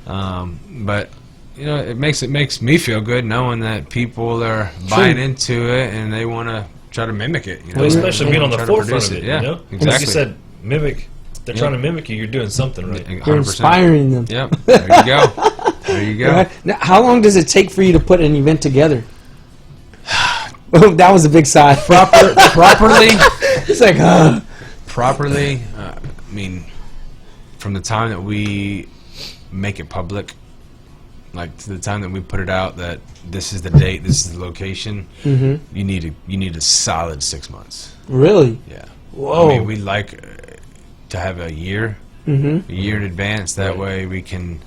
but it makes me feel good knowing that people are buying into it and they want to try to mimic it. Well, especially being on the Try to forefront produce of it, Yeah, you know? exactly. Like you said, mimic. They're trying to mimic you. You're doing something right. 100%. You're inspiring them. Yep. There you go. There you go. Right? Now, how long does it take for you to put an event together? Oh, that was a big sigh. Properly. It's like, Properly. I mean, from the time that we make it public, like to the time that we put it out that this is the date, this is the location, you need a solid 6 months. really? Yeah. Whoa. I mean, we like to have a year in advance. That way we can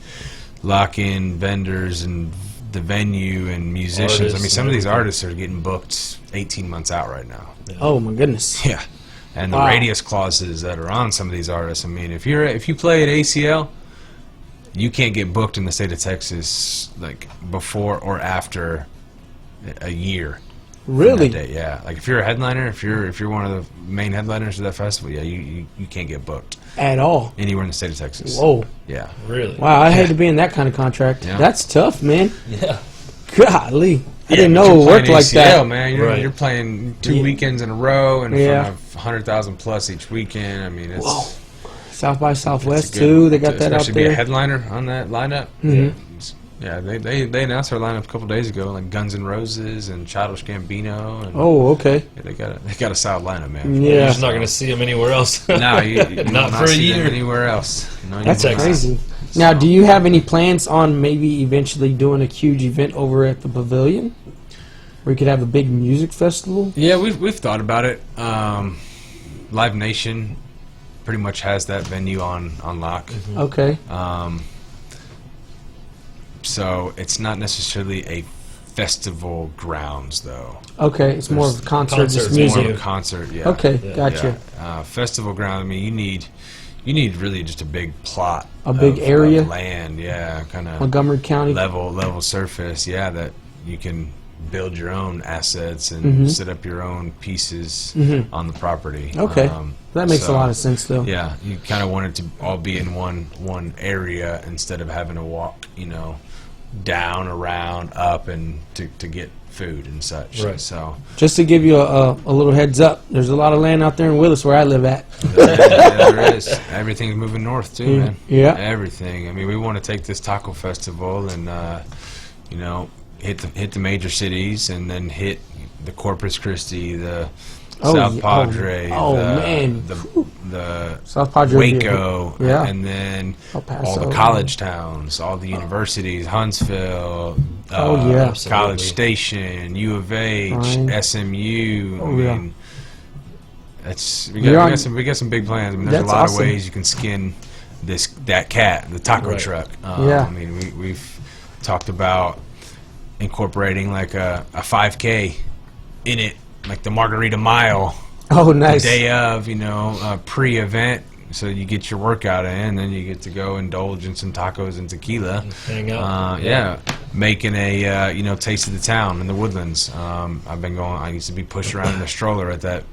lock in vendors and the venue and musicians. Artists I mean, some and of these everything. artists are getting booked 18 months out right now. Oh, my goodness. Yeah. And the Wow. radius clauses that are on some of these artists. I mean, if you play at ACL, you can't get booked in the state of Texas like before or after a year. from Really? that day, yeah. Like if you're a headliner, if you're one of the main headliners of that festival, yeah, you can't get booked At all? anywhere in the state of Texas. Whoa. Yeah. Really? Wow, I hate to be in that kind of contract. Yeah. That's tough, man. Yeah. Golly. I didn't know You're it worked playing like that. ACL, man. You're, Right. you're playing 2 weekends in a row and in Yeah. front of 100,000 plus each weekend. I mean, it's Whoa. South by it's Southwest a good- too. They got that out especially be a there. headliner on that lineup. Mhm. Yeah, they announced their lineup a couple days ago, like Guns N' Roses and Childish Gambino. And Oh, okay. yeah, they got a solid lineup, man. You're Yeah, just not going to see them anywhere else. No, you will Not for a see them year. anywhere else. No, you that's will not. crazy. Now, do you have any plans on maybe eventually doing a huge event over at the Pavilion, where you could have a big music festival? Yeah, we've thought about it. Live Nation pretty much has that venue on lock. Okay. So it's not necessarily a festival grounds, though. Okay, it's more of a concert, just Concerts, music. More of a concert, yeah. Okay, Yeah. gotcha. Festival ground. I mean, you need really just a big plot, A big of area? land, yeah, kind of Montgomery County. level surface, yeah, that you can build your own assets and Mhm. set up your own pieces Mhm. on the property. Okay, that makes so, a lot of sense, though. Yeah, you kind of want it to all be in one area instead of having to walk, down, around, up, and to get food and such. Right. So Just to give you a little heads up, there's a lot of land out there in Willis where I live at. there is. Everything's moving north too, man. Yeah. Everything. I mean, we want to take this taco festival and hit the major cities and then hit the Corpus Christi, the Oh, South yeah. Padre, Oh, the, man. the South Padre would be a Waco, big- yeah. and then El Paso. all the college towns, all the universities, Huntsville, Oh, yeah. College Station, U of H, Fine. SMU. Oh, I yeah. mean, we You're on- got some big plans. I mean, there's a That's lot awesome. of ways you can skin that cat, the taco Right. truck. Yeah. I mean, we've talked about incorporating like a 5K in it, like the Margarita Mile. Oh, nice. The day of, pre-event, so you get your workout in, then you get to go indulge in some tacos and tequila. Hang out. Yeah, making a taste of the town in the Woodlands. I've been going. I used to be pushed around in a stroller at that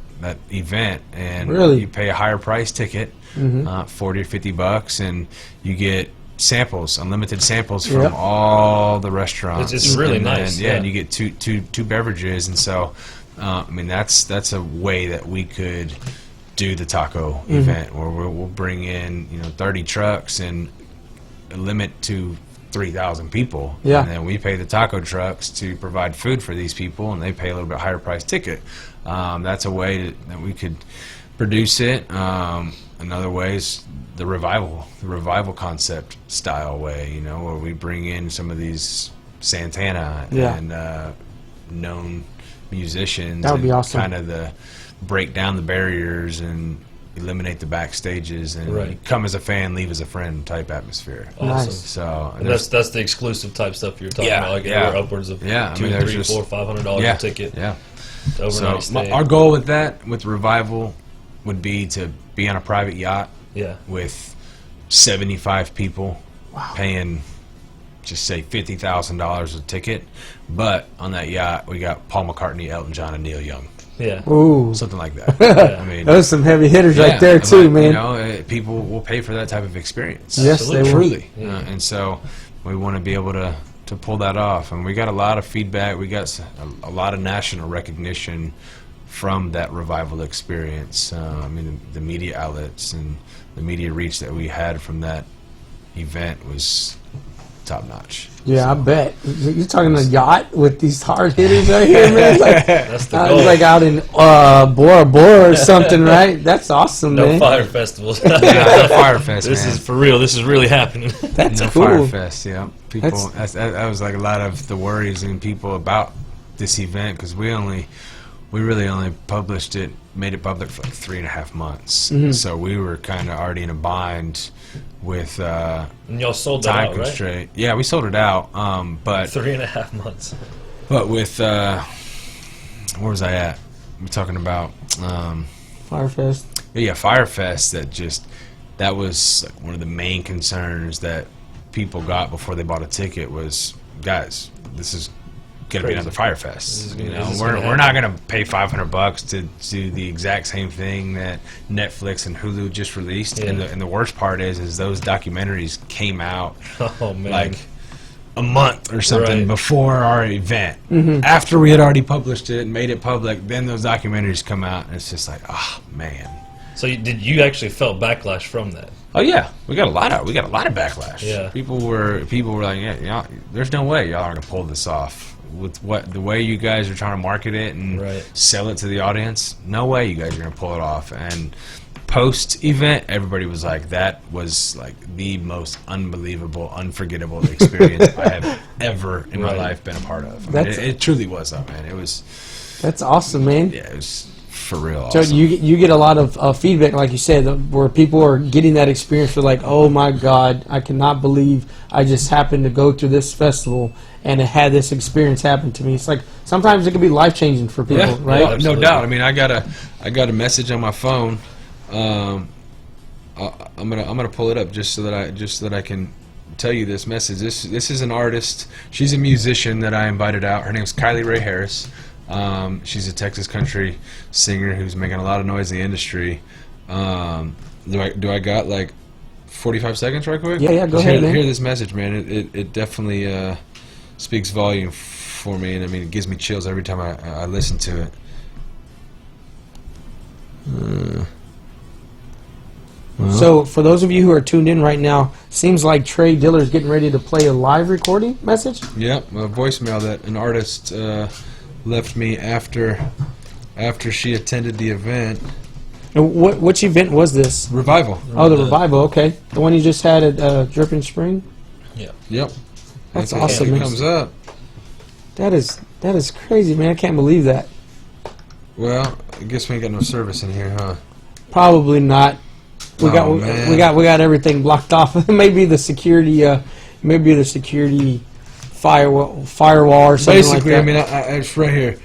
event, and Really? you pay a higher price ticket, $40 or $50, and you get samples, unlimited samples from Yep. all the restaurants. It's really And then, nice, yeah, yeah. and you get two beverages, and so I mean that's a way that we could do the taco event where we'll bring in 30 trucks and limit to 3,000 people. Yeah. And then we pay the taco trucks to provide food for these people, and they pay a little bit higher price ticket. That's a way that we could produce it. Another way is the revival concept style way, where we bring in some of these Santana Yeah. and known musicians. That would be and awesome. Kind of break down the barriers and eliminate the backstages and Right. come as a fan, leave as a friend type atmosphere. Awesome. Nice. So And that's the exclusive type stuff you're talking Yeah, about. Like yeah. anywhere upwards of Yeah, I $2, mean, there's $3, just- $4, $500 yeah, a ticket. yeah. To overnight So stay. our goal with revival would be to be on a private yacht Yeah. with 75 people paying, just say $50,000 a ticket. But on that yacht, we got Paul McCartney, Elton John, and Neil Young, Yeah. Ooh, something like that. I mean, those are some heavy hitters right there, but, too, man. people will pay for that type of experience. Yes, they will. Truly. Yeah. And so we want to be able to pull that off. And we got a lot of feedback. We got a lot of national recognition from that revival experience. I mean, the media outlets and the media reach that we had from that event was top notch. Yeah, I bet. You're talking a yacht with these hard hitters right here, man. It's like, That's the I goal. was like out in Bora Bora or something, right? That's awesome, No man. fire festivals. Yeah, Firefest, This man. is for real. This is really happening. That's No cool. Firefest, yeah. People, that was like a lot of the worries in people about this event because we really only made it public for like 3.5 months. Mm-hmm. So we were kind of already in a bind with And y'all sold that time out, right? constraint. Yeah, we sold it out. But 3.5 months. with where was I at? We're talking about Firefest. yeah, Firefest. That was like one of the main concerns that people got before they bought a ticket was, guys, this is gonna be Crazy. another Firefest. This is You gonna- know, this is we're gonna we're not happen. gonna pay $500 to do the exact same thing that Netflix and Hulu just released. Yeah. And the worst part is those documentaries came out Oh man. like a month or something Right. before our event. Mm-hmm. After we had already published it and made it public, then those documentaries come out, and it's just like, oh man. So did you actually felt backlash from that? Oh yeah, we got a lot of backlash. Yeah. People were like, yeah, there's no way y'all are gonna pull this off with the way you guys are trying to market it and Right. sell it to the audience. No way you guys are gonna pull it off. And post event, everybody was like, that was like the most unbelievable, unforgettable experience I have ever in my Right. life been a part of. I mean, That's- it truly was, though, man. It was, That's awesome, man. yeah, it was for real. So Awesome. you get a lot of feedback, like you said, where people are getting that experience. They're like, "Oh my God, I cannot believe I just happened to go to this festival and it had this experience happen to me." It's like sometimes it can be life changing for people, Yeah, right? no Absolutely. doubt. I mean, I got a message on my phone. I'm gonna pull it up just so that I can tell you this message. This is an artist. She's a musician that I invited out. Her name's KNLY Ray Harris. She's a Texas country singer who's making a lot of noise in the industry. Do I got like 45 seconds right quick? Yeah, go ahead, man. Hear this message, man. It definitely speaks volume for me, and I mean it gives me chills every time I listen to it. So for those of you who are tuned in right now, seems like Trey Diller's getting ready to play a live recording message. Yep, a voicemail that an artist left me after she attended the event. And which event was this? Revival. Oh, the revival. Okay, the one you just had at Dripping Spring. Yep. That's It awesome, man. comes up. That is crazy, man. I can't believe that. Well, I guess we ain't got no service in here, huh? Probably not. We Oh, man. we got everything blocked off. Maybe the security firewall or something Basically, like that. I mean, it's right here.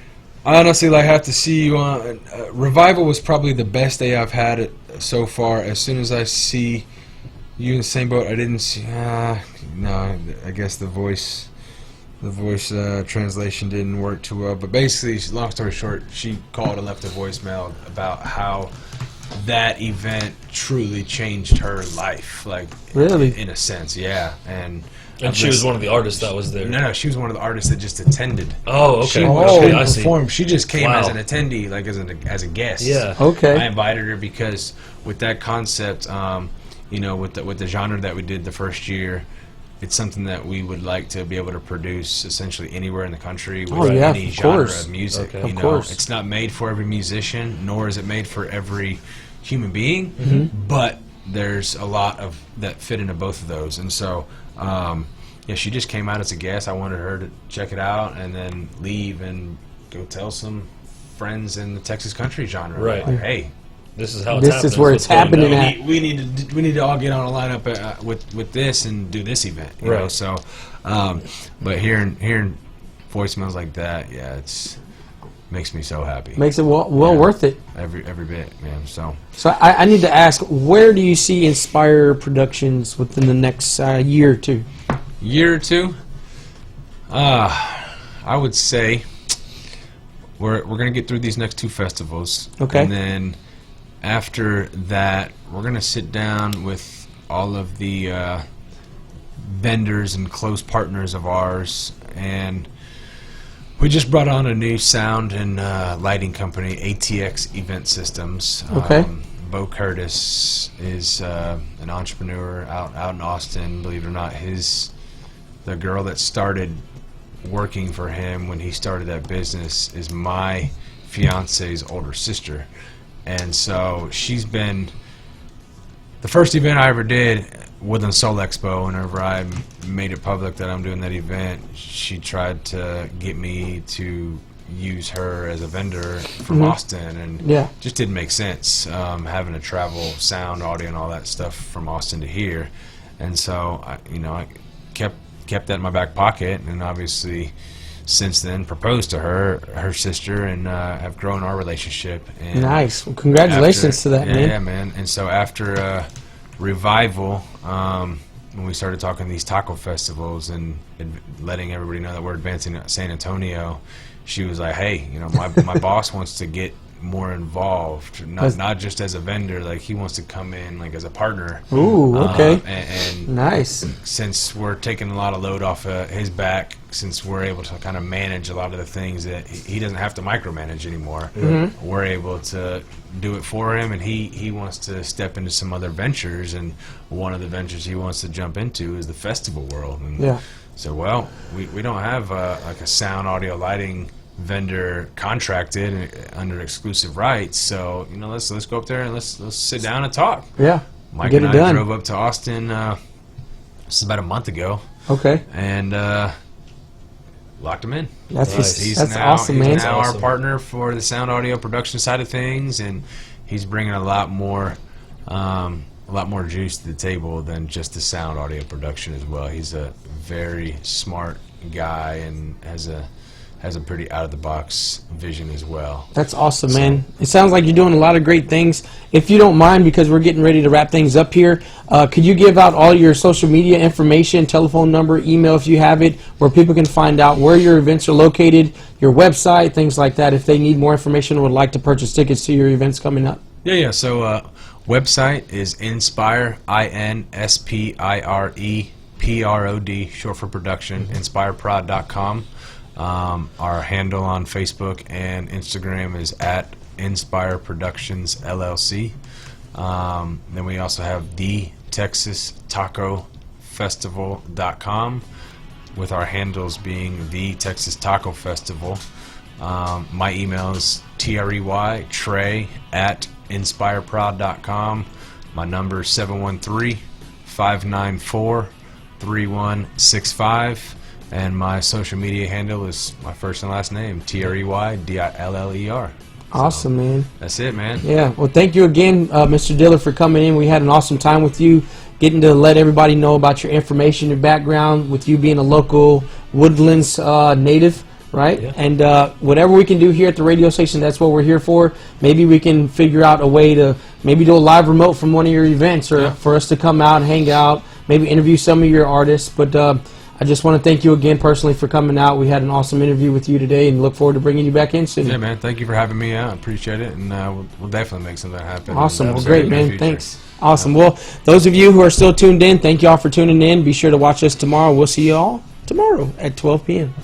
I honestly have to see you on. Revival was probably the best day I've had it so far. As soon as I see you in the same boat, I didn't see. No, I guess the voice translation didn't work too well. But basically, long story short, she called and left a voicemail about how that event truly changed her life. Like, Really? in a sense, yeah. And she was one of the artists that was there. No, she was one of the artists that just attended. Oh, okay. She, Okay, didn't I see. perform. She just came Wow. as an attendee, like as a guest. Yeah. Okay. I invited her because with that concept, with the genre that we did the first year, it's something that we would like to be able to produce essentially anywhere in the country with Oh, yeah, any of genre course. of music. Okay. You Of know, course. it's not made for every musician, nor is it made for every human being. Mm-hmm. But there's a lot of that fit into both of those, and so. Yeah, she just came out as a guest. I wanted her to check it out and then leave and go tell some friends in the Texas country genre. Right. Like, hey, This is how it's This happening. is where What's it's going happening down. at. we need to all get on a lineup with this and do this event. You know? Right. So, but hearing voicemails like that, yeah, it's makes me so happy. Makes it well Yeah. worth it. Every bit, man. So. So I need to ask, where do you see Inspire Productions within the next year or two? Year or two, I would say we're gonna get through these next two festivals. Okay. And then after that, we're gonna sit down with all of the vendors and close partners of ours, and we just brought on a new sound and lighting company, ATX Event Systems. Okay. Bo Curtis is an entrepreneur out in Austin. Believe it or not, the girl that started working for him when he started that business is my fiance's older sister. And so she's been the first event I ever did, Woodland Soul Expo. Whenever I made it public that I'm doing that event, she tried to get me to use her as a vendor from Austin, and Yeah. just didn't make sense having to travel sound, audio, and all that stuff from Austin to here. And so I kept that in my back pocket, and obviously since then proposed to her sister, and have grown our relationship. And Nice. Well, congratulations to that, man. Yeah, man. And so after Revival, when we started talking these taco festivals and letting everybody know that we're advancing at San Antonio, she was like, hey, my boss wants to get more involved, not just as a vendor. Like he wants to come in like as a partner. Ooh, okay. And Nice. since we're taking a lot of load off of his back, since we're able to kind of manage a lot of the things that he doesn't have to micromanage anymore, we're able to do it for him, and he wants to step into some other ventures, and one of the ventures he wants to jump into is the festival world. And Yeah. so, well, we don't have like a sound, audio, lighting vendor contracted under exclusive rights. So let's go up there and let's sit down and talk. Yeah. Mike Get and it I done. drove up to Austin. This is about a month ago, Okay. and locked him in. That's Nice. He's that's now, awesome, he's man. now our Awesome. partner for the sound audio production side of things, and he's bringing a lot more juice to the table than just the sound audio production as well. He's a very smart guy and has a pretty out of the box vision as well. That's awesome, man. It sounds like you're doing a lot of great things. If you don't mind, because we're getting ready to wrap things up here, could you give out all your social media information, telephone number, email if you have it, where people can find out where your events are located, your website, things like that, if they need more information or would like to purchase tickets to your events coming up? Yeah. So website is Inspire, INSPIRE short for production, inspireprod.com. Our handle on Facebook and Instagram is at Inspire Productions LLC. Then we also have the TexasTacoFestival.com, with our handles being the Texas Taco Festival. My email is trey@inspireprod.com. My number is 713-594-3165. And my social media handle is my first and last name, TREYDILLER. Awesome, man. That's it, man. Yeah. Well, thank you again, Mr. Diller, for coming in. We had an awesome time with you, getting to let everybody know about your information, your background, with you being a local Woodlands native, right? Yeah. And whatever we can do here at the radio station, that's what we're here for. Maybe we can figure out a way to maybe do a live remote from one of your events, or for us to come out and hang out, maybe interview some of your artists. But I just want to thank you again personally for coming out. We had an awesome interview with you today, and look forward to bringing you back in soon. Yeah, man. Thank you for having me out. I appreciate it, and we'll definitely make something happen. Awesome. Well, Absolutely. great, In the man. future. Thanks. Awesome. Well, those of you who are still tuned in, thank you all for tuning in. Be sure to watch us tomorrow. We'll see you all tomorrow at 12 p.m.